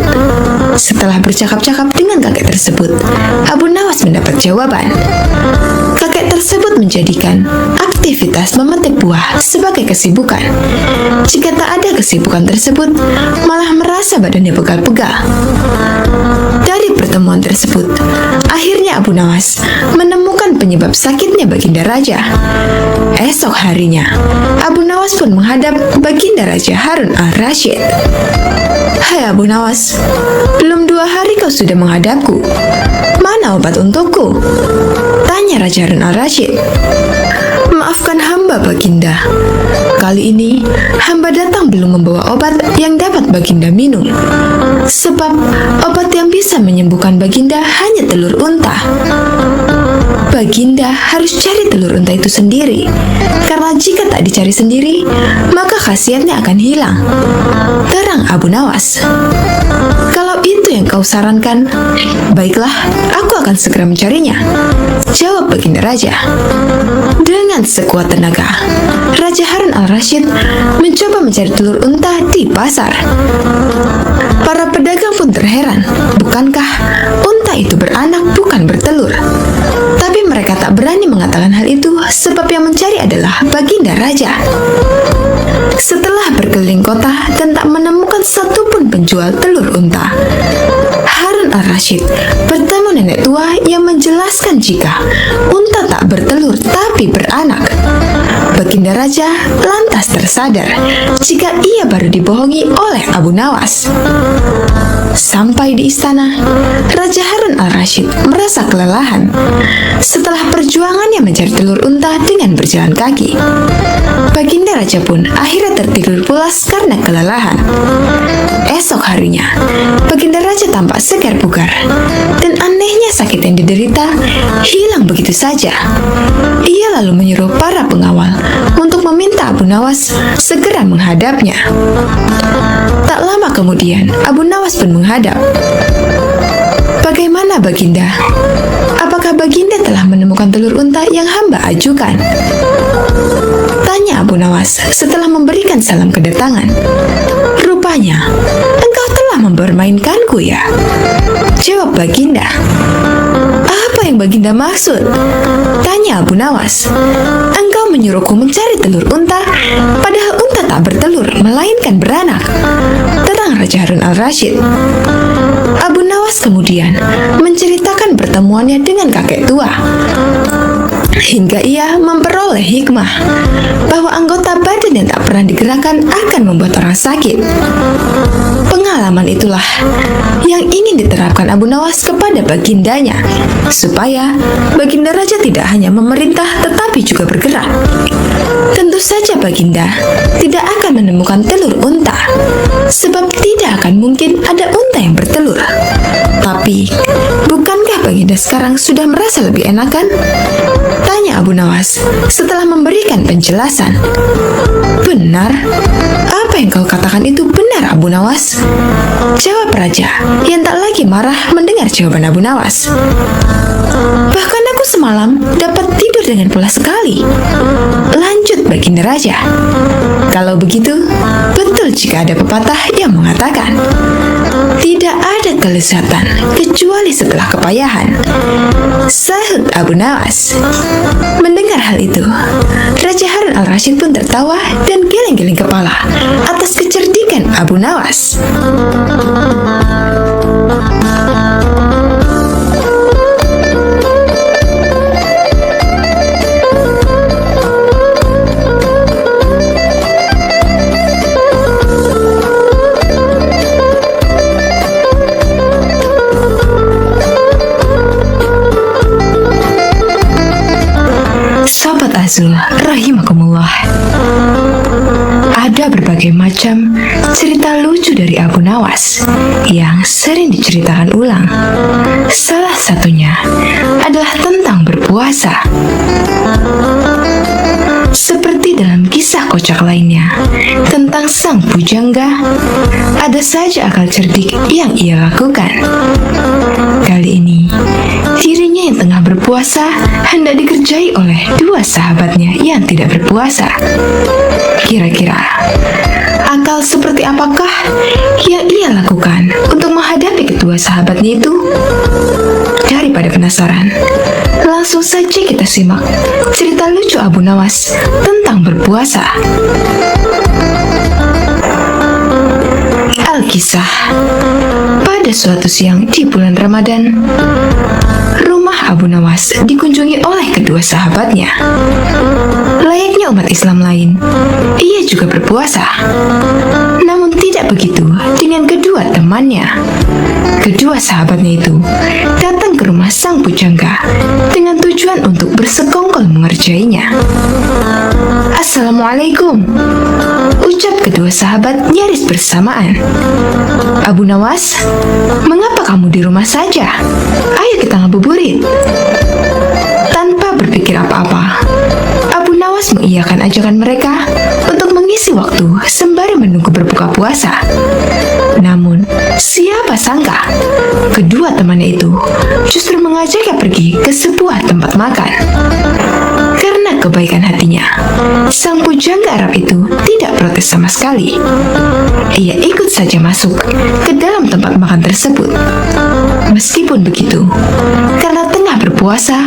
Setelah bercakap-cakap dengan kakek tersebut, Abu Nawas mendapat jawaban. Kakek tersebut menjadikan aktivitas memetik buah sebagai kesibukan. Jika tak ada kesibukan tersebut, malah merasa badannya pegal-pegal. Dari pertemuan tersebut, akhirnya Abu Nawas menemukan penyebab sakitnya Baginda Raja. Esok harinya, Abu Nawas pun menghadap Baginda Raja Harun al-Rasyid. "Hai Abu Nawas, belum 2 hari kau sudah menghadapku. Mana obat untukku?" tanya Raja Harun al-Rasyid. "Maafkan hamba Baginda. Kali ini hamba datang belum membawa obat yang dapat Baginda minum. Sebab obat yang bisa menyembuhkan Baginda hanya telur unta. Baginda harus cari telur unta itu sendiri, karena jika tak dicari sendiri, maka khasiatnya akan hilang," terang Abu Nawas. "Kalau itu yang kau sarankan, baiklah, aku akan segera mencarinya," jawab Baginda Raja. Dengan sekuat tenaga, Raja Harun al-Rasyid mencoba mencari telur unta di pasar. Para pedagang pun terheran, bukankah unta itu beranak bukan bertelur? Tapi mereka tak berani mengatakan hal itu sebab yang mencari adalah Baginda Raja. Setelah berkeliling kota dan tak menemukan satupun penjual telur unta, Harun al-Rasyid bertemu nenek tua yang menjelaskan jika unta tak bertelur tapi beranak. Baginda Raja lantas tersadar jika ia baru dibohongi oleh Abu Nawas. Sampai di istana, Raja Harun al-Rasyid merasa kelelahan setelah perjuangannya mencari telur unta dengan berjalan kaki. Baginda Raja pun akhirnya tertidur pulas karena kelelahan. Esok harinya, Baginda Raja tampak segar bugar, dan anehnya sakit yang diderita hilang begitu saja. Ia lalu menyuruh para pengawal untuk meminta Abu Nawas segera menghadapnya. Tak lama kemudian, Abu Nawas pun menghadap. "Bagaimana Baginda? Apakah Baginda telah menemukan telur unta yang hamba ajukan?" tanya Abu Nawas setelah memberikan salam kedatangan. "Rupanya, engkau telah mempermainkanku ya?" jawab Baginda. "Apa yang Baginda maksud?" tanya Abu Nawas. "Engkau menyuruhku mencari telur unta, padahal unta tak bertelur, melainkan beranak," terang Raja Harun al-Rasyid. Abu Nawas kemudian menceritakan pertemuannya dengan kakek tua, hingga ia memperoleh hikmah bahwa anggota badan yang tak pernah digerakkan akan membuat orang sakit. Pengalaman itulah yang ingin diterapkan Abu Nawas kepada bagindanya, supaya Baginda Raja tidak hanya memerintah tetapi juga bergerak. Tentu saja Baginda tidak akan menemukan telur unta, sebab tidak akan mungkin ada unta yang bertelur. Tapi, bukankah Baginda sekarang sudah merasa lebih enakan? Tanya Abu Nawas setelah memberikan penjelasan. "Benar, apa yang kau katakan itu benar Abu Nawas," jawab Raja yang tak lagi marah mendengar jawaban Abu Nawas. "Bahkan aku semalam dapat tidur dengan pulas sekali," lanjut Baginda Raja. "Kalau begitu, betul jika ada pepatah yang mengatakan, tidak ada kelezatan kecuali setelah kepayahan," sahut Abu Nawas. Mendengar hal itu, Raja Harun al-Rasyid pun tertawa dan geleng-geleng kepala atas kecerdikan Abu Nawas. Sobat Azul rahimakumullah, ada berbagai macam cerita lucu dari Abu Nawas yang sering diceritakan ulang. Salah satunya adalah tentang berpuasa. Seperti dalam kisah kocak lainnya tentang sang pujangga, ada saja akal cerdik yang ia lakukan. Kali ini, dirinya yang tengah berpuasa hendak dikerjai oleh 2 sahabatnya yang tidak berpuasa. Kira-kira, akal seperti apakah yang ia lakukan untuk menghadapi kedua sahabatnya itu? Daripada penasaran, Langsung saja kita simak cerita lucu Abu Nawas tentang berpuasa. Alkisah. Pada suatu siang di bulan Ramadan, rumah Abu Nawas dikunjungi oleh kedua sahabatnya. Layaknya umat Islam lain, ia juga berpuasa. Namun tidak begitu dengan kedua temannya. Kedua sahabatnya itu datang ke rumah sang pujangga dengan tujuan untuk bersekongkol mengerjainya. Assalamualaikum, ucap kedua sahabat nyaris bersamaan. Abu Nawas, mengapa kamu di rumah saja? Ayo kita ngabuburit. Tanpa berpikir apa-apa, Abu Nawas mengiyakan ajakan mereka untuk mengisi waktu sembari menunggu berbuka puasa. Namun, siapa sangka kedua temannya itu justru mengajaknya pergi ke sebuah tempat makan. Karena kebaikan hatinya, sang pujangga Arab itu tidak protes sama sekali. Ia ikut saja masuk ke dalam tempat makan tersebut. Meskipun begitu, karena tengah berpuasa,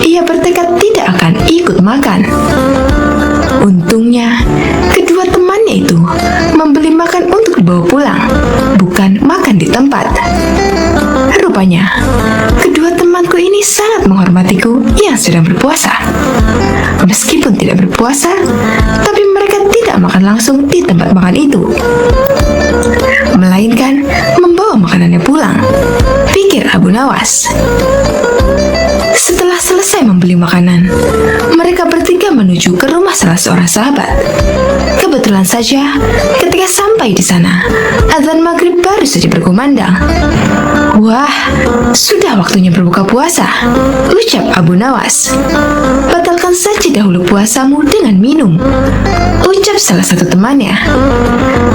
ia bertekad tidak akan ikut makan. Untungnya, kedua temannya itu membeli makan untuk dibawa pulang, bukan makan di tempat. Rupanya, kedua temanku ini sangat menghormatiku yang sedang berpuasa. Meskipun tidak berpuasa, tapi mereka tidak makan langsung di tempat makan itu, melainkan membawa makanannya pulang, pikir Abu Nawas. Setelah selesai membeli makanan, mereka bertiga menuju ke rumah salah seorang sahabat. Kebetulan saja, ketika sampai di sana, azan maghrib baru saja berkumandang. Wah, sudah waktunya berbuka puasa, ucap Abu Nawas. Batalkan saja dahulu puasamu dengan minum, ucap salah satu temannya.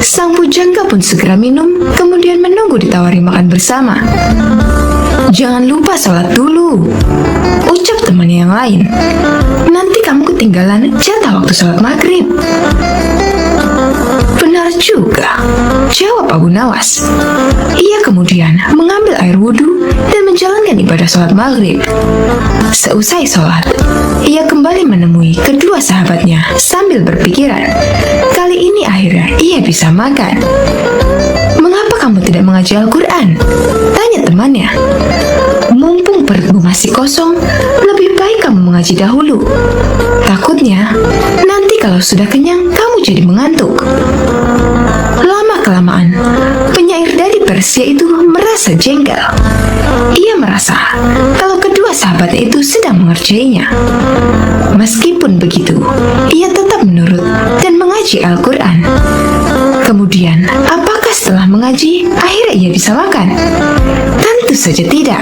Sang pujangga pun segera minum, kemudian menunggu ditawari makan bersama. Jangan lupa sholat dulu, ucap temannya yang lain. Nanti kamu ketinggalan jatah waktu sholat maghrib. Benar juga, jawab Abu Nawas. Ia kemudian mengambil air wudhu dan menjalankan ibadah sholat maghrib. Seusai sholat, ia kembali menemui kedua sahabatnya sambil berpikiran, kali ini akhirnya ia bisa makan. Mengapa kamu tidak mengaji Al-Quran? Tanya temannya. Mumpung perutmu masih kosong, lebih baik kamu mengaji dahulu. Takutnya, nanti kalau sudah kenyang, kamu jadi mengantuk. Lama-kelamaan, penyair dari Persia itu merasa jengkel. Ia merasa kalau kedua sahabatnya itu sedang mengerjainya. Meskipun begitu, ia tetap menurut dan mengaji Al-Quran. Kemudian, apakah setelah mengaji, akhirnya ia bisa makan? Tentu saja tidak.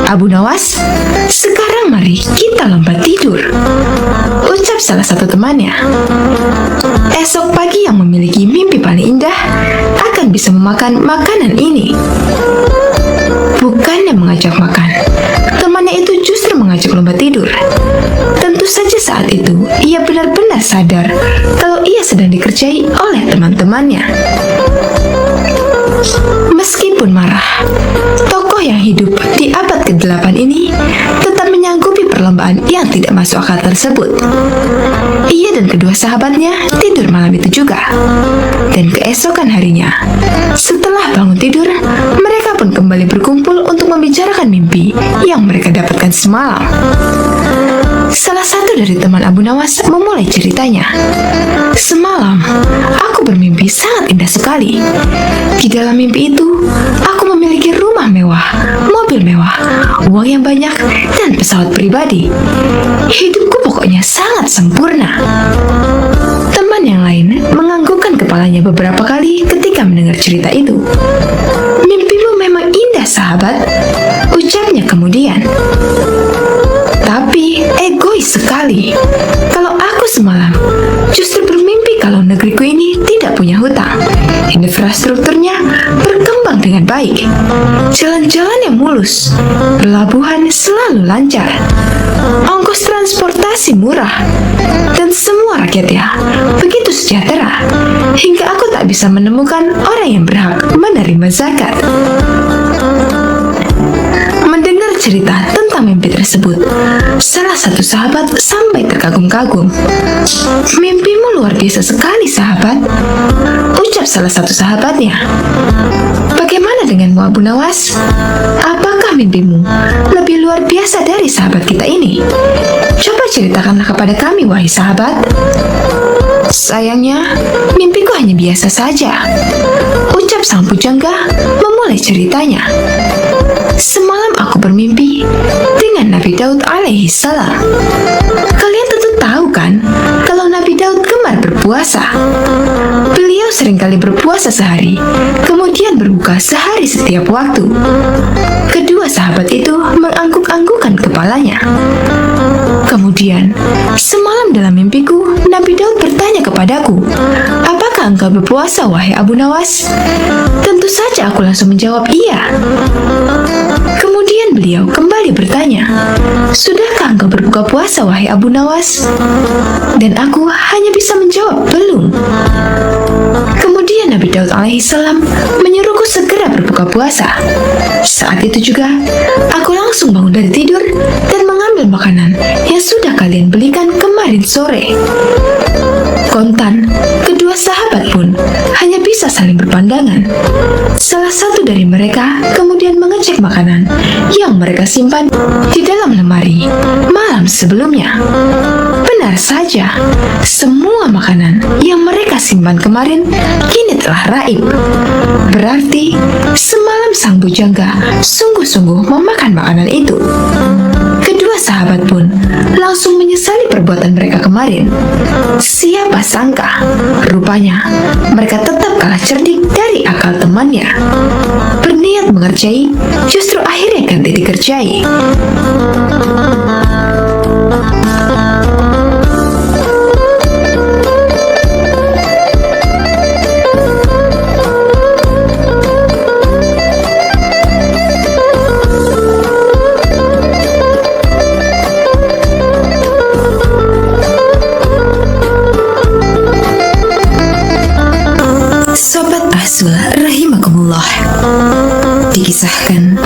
Abu Nawas, sekarang mari kita lompat tidur, ucap salah satu temannya. Esok pagi yang memiliki mimpi paling indah akan bisa memakan makanan ini. Bukannya mengajak makan, temannya itu justru mengajak lompat tidur. Tentu saja saat itu ia benar-benar sadar kalau ia sedang dikerjai oleh teman-temannya. Meskipun marah, tokoh yang hidup di abad ke-8 ini tetap menyanggupi perlombaan yang tidak masuk akal tersebut. Ia dan kedua sahabatnya tidur malam itu juga. Dan keesokan harinya, setelah bangun tidur, mereka pun kembali berkumpul untuk membicarakan mimpi yang mereka dapatkan semalam. Salah satu dari teman Abu Nawas memulai ceritanya. Semalam, aku bermimpi sangat indah sekali. Di dalam mimpi itu, aku memiliki rumah mewah, mobil mewah, uang yang banyak, dan pesawat pribadi. Hidupku pokoknya sangat sempurna. Teman yang lain menganggukkan kepalanya beberapa kali ketika mendengar cerita itu. Mimpimu memang indah, sahabat, ucapnya kemudian. Tapi egois sekali. Kalau aku semalam justru bermimpi kalau negeriku ini tidak punya hutang. Infrastrukturnya berkembang dengan baik. Jalan-jalannya mulus. Pelabuhan selalu lancar. Ongkos transportasi murah. Dan semua rakyatnya begitu sejahtera. Hingga aku tak bisa menemukan orang yang berhak menerima zakat. Mendengar cerita tentang mimpi tersebut, salah satu sahabat sampai terkagum-kagum. "Mimpimu luar biasa sekali, sahabat," ucap salah satu sahabatnya. "Bagaimana denganmu, Abu Nawas? Apakah mimpimu lebih luar biasa dari sahabat kita ini? Coba ceritakanlah kepada kami, wahai sahabat." "Sayangnya, mimpiku hanya biasa saja," ucap sang pujangga memulai ceritanya. "Semalam aku bermimpi dengan Nabi Daud alaihi salam. Kalian tentu tahu kan kalau Nabi Daud gemar berpuasa. Beliau seringkali berpuasa sehari, kemudian berbuka sehari setiap waktu." Kedua sahabat itu mengangguk-anggukkan kepalanya. "Kemudian, semalam dalam mimpiku, Nabi Daud bertanya kepadaku, 'Apakah engkau berpuasa, wahai Abu Nawas?' Tentu saja aku langsung menjawab iya. Kemudian beliau kembali bertanya, 'Sudahkah engkau berbuka puasa, wahai Abu Nawas?' Dan aku hanya bisa menjawab belum. Kemudian Nabi Daud alaihissalam menyuruhku segera berbuka puasa. Saat itu juga, aku langsung bangun dari tidur dan mengambil makanan yang sudah kalian belikan kemarin sore." Kontan, kedua sahabat pun hanya bisa saling berpandangan. Salah satu dari mereka kemudian mengecek makanan yang mereka simpan di dalam lemari malam sebelumnya. Benar saja, semua makanan yang mereka simpan kemarin kini telah raib. Berarti semalam sang bujangga sungguh-sungguh memakan makanan itu. Kedua sahabat pun langsung menyesali perbuatan mereka kemarin. Siapa sangka, rupanya mereka tetap kalah cerdik dari akal temannya. Berniat mengerjai, justru akhirnya ganti dikerjai. Rahimakumullah. Dikisahkan,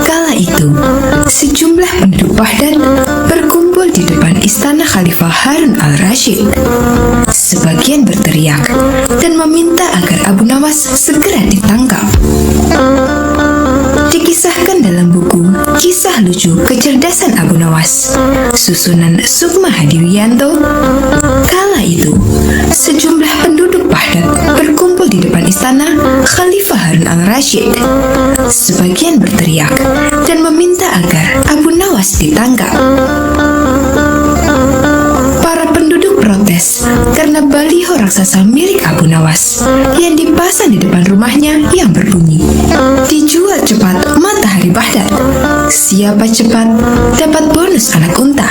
kala itu sejumlah penduduk Baghdad berkumpul di depan istana Khalifah Harun al-Rashid. Sebagian berteriak dan meminta agar Abu Nawas segera ditangkap. Dikisahkan dalam buku Kisah Lucu Kecerdasan Abu Nawas, susunan Sukma Hadiwiyanto, kala itu sejumlah penduduk Baghdad berkumpul di depan istana Khalifah Harun al-Rashid. Sebagian berteriak dan meminta agar Abu Nawas ditangkap. Para penduduk protes karena baliho raksasa milik Abu Nawas yang dipasang di depan rumahnya yang berbunyi, "Dijual cepat matahari Baghdad. Siapa cepat dapat bonus anak unta."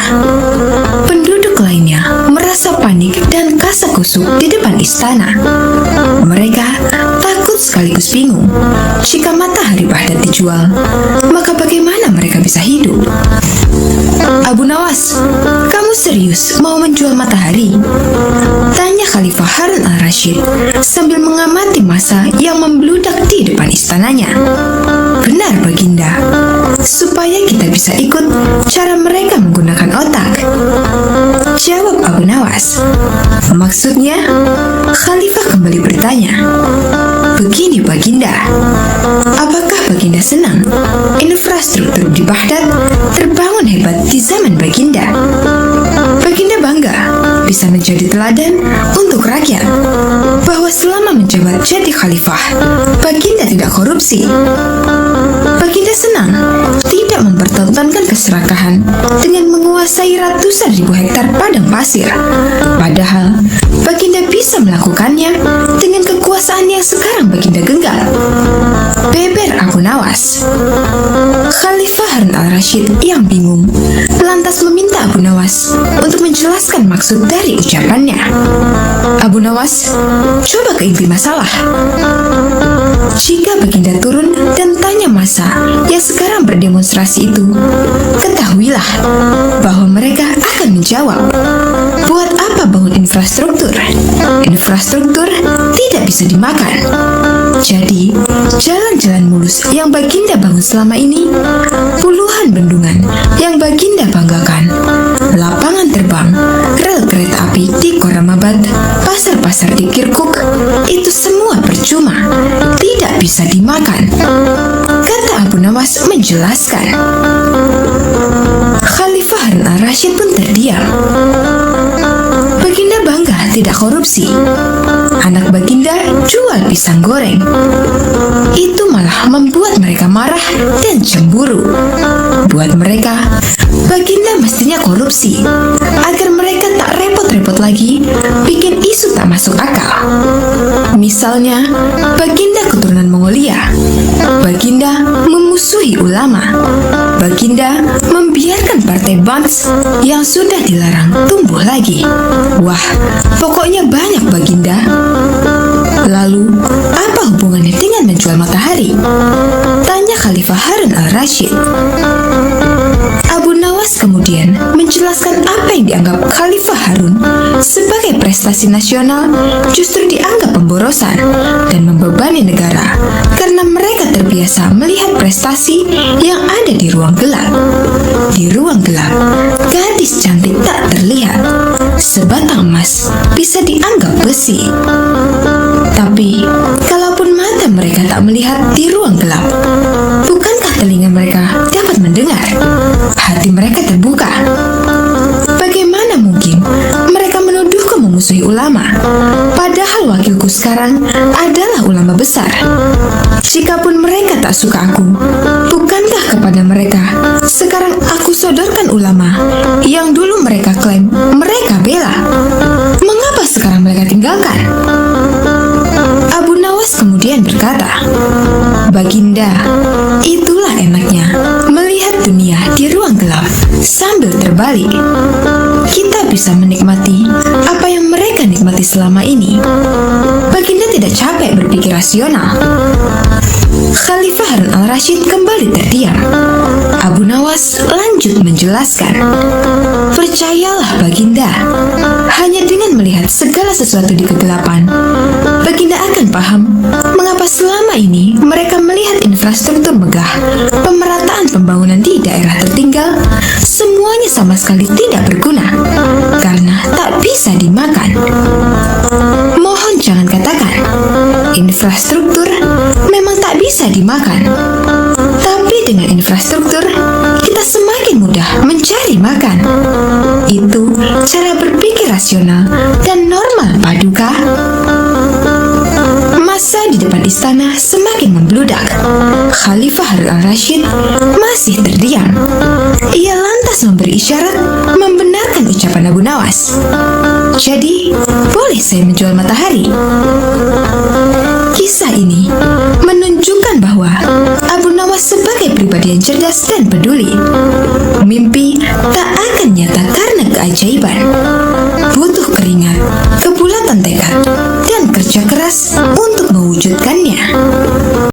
Penduduk lainnya merasa panik dan kasak-kusuk di depan istana. Mereka takut sekaligus bingung. Jika matahari Baghdad dijual, maka bagaimana mereka bisa hidup? "Abu Nawas, kamu serius mau menjual matahari?" tanya Khalifah Harun al-Rashid sambil mengamati massa yang membludak di depan istananya. "Benar, Baginda. Supaya kita bisa ikut cara mereka menggunakan otak," jawab Abu Nawas. "Maksudnya?" Khalifah kembali bertanya. "Begini, Baginda. Apakah Baginda senang infrastruktur di Baghdad terbangun hebat di zaman Baginda? Baginda bangga bisa menjadi teladan untuk rakyat bahwa selama menjabat jadi khalifah, Baginda tidak korupsi. Baginda senang tidak mempertontonkan keserakahan dengan menguasai ratusan ribu hektar padang pasir. Padahal Baginda bisa melakukannya dengan kekuasaan yang sekarang Baginda genggam." Beber Abu Nawas. Khalifah Harun al-Rashid yang bingung lantas meminta Abu Nawas untuk menjelaskan maksud dari ucapannya. "Abu Nawas, coba ke inti masalah. Jika Baginda turun dan tanya massa yang sekarang berdemonstrasi itu, ketahuilah bahwa mereka akan menjawab, 'Buat apa bangun infrastruktur? Infrastruktur tidak bisa dimakan. Jadi, jalan-jalan mulus yang Baginda bangun selama ini, puluhan bendungan yang Baginda banggakan, lapangan terbang, rel kereta api di Koramabad, pasar-pasar di Kirkuk, itu semua percuma, tidak bisa dimakan. Kata Abu Nawas menjelaskan. Khalifah Harun al-Rashid pun terdiam. Baginda bangga tidak korupsi. Anak Baginda jual pisang goreng. Itu malah membuat mereka marah dan cemburu. Buat mereka, Baginda mestinya korupsi agar mereka tak repot-repot lagi bikin isu tak masuk akal. Misalnya, Baginda keturunan Mongolia. Baginda memusuhi ulama. Baginda membiarkan partai Bans yang sudah dilarang tumbuh lagi. Wah, pokoknya banyak Baginda. Lalu, apa hubungannya dengan menjual matahari? Tanya Khalifah Harun al-Rashid. Abu Nawas kemudian menjelaskan apa yang dianggap Khalifah Harun sebagai prestasi nasional justru dianggap pemborosan dan membebani negara karena mereka terbiasa melihat prestasi yang ada di ruang gelap. Di ruang gelap, gadis cantik tak terlihat. Sebatang emas bisa dianggap besi. Tapi, kalaupun mata mereka tak melihat di ruang gelap, bukankah telinga mereka dapat mendengar? Hati mereka terbuka. Bagaimana mungkin mereka menuduhku memusuhi ulama, padahal wakilku sekarang adalah ulama besar? Jikapun mereka tak suka aku, bukankah kepada mereka sekarang aku sodorkan ulama yang dulu mereka klaim mereka bela? Mengapa sekarang mereka tinggalkan? Abu Nawas kemudian berkata, Baginda, itulah enaknya melihat dunia di ruang gelap sambil terbalik. Kita bisa menikmati apa yang mereka nikmati selama ini. Baginda tidak capek berpikir rasional. Khalifah Harun al-Rashid kembali terdiam. Abu Nawas lanjut menjelaskan. Percayalah Baginda, hanya dengan melihat segala sesuatu di kegelapan, Baginda akan paham mengapa selama ini mereka melihat infrastruktur megah, pemerataan pembangunan di daerah tertinggal, semuanya sama sekali tidak berguna karena tak bisa dimakan. Mohon jangan katakan infrastruktur memang tak bisa dimakan, tapi dengan infrastruktur kita semakin mudah mencari makan. Itu cara berpikir rasional dan normal, Paduka. Masa di depan istana semakin membludak. Khalifah Harun al-Rashid masih terdiam. Ia lantas memberi isyarat membenarkan ucapan Abu Nawas. Jadi, boleh saya menjual matahari? Kisah ini menunjukkan bahwa Abu Nawas sebagai pribadi yang cerdas dan peduli. Mimpi tak akan nyata karena keajaiban. Butuh keringat, kebulatan tekad, dan kerja keras untuk mewujudkan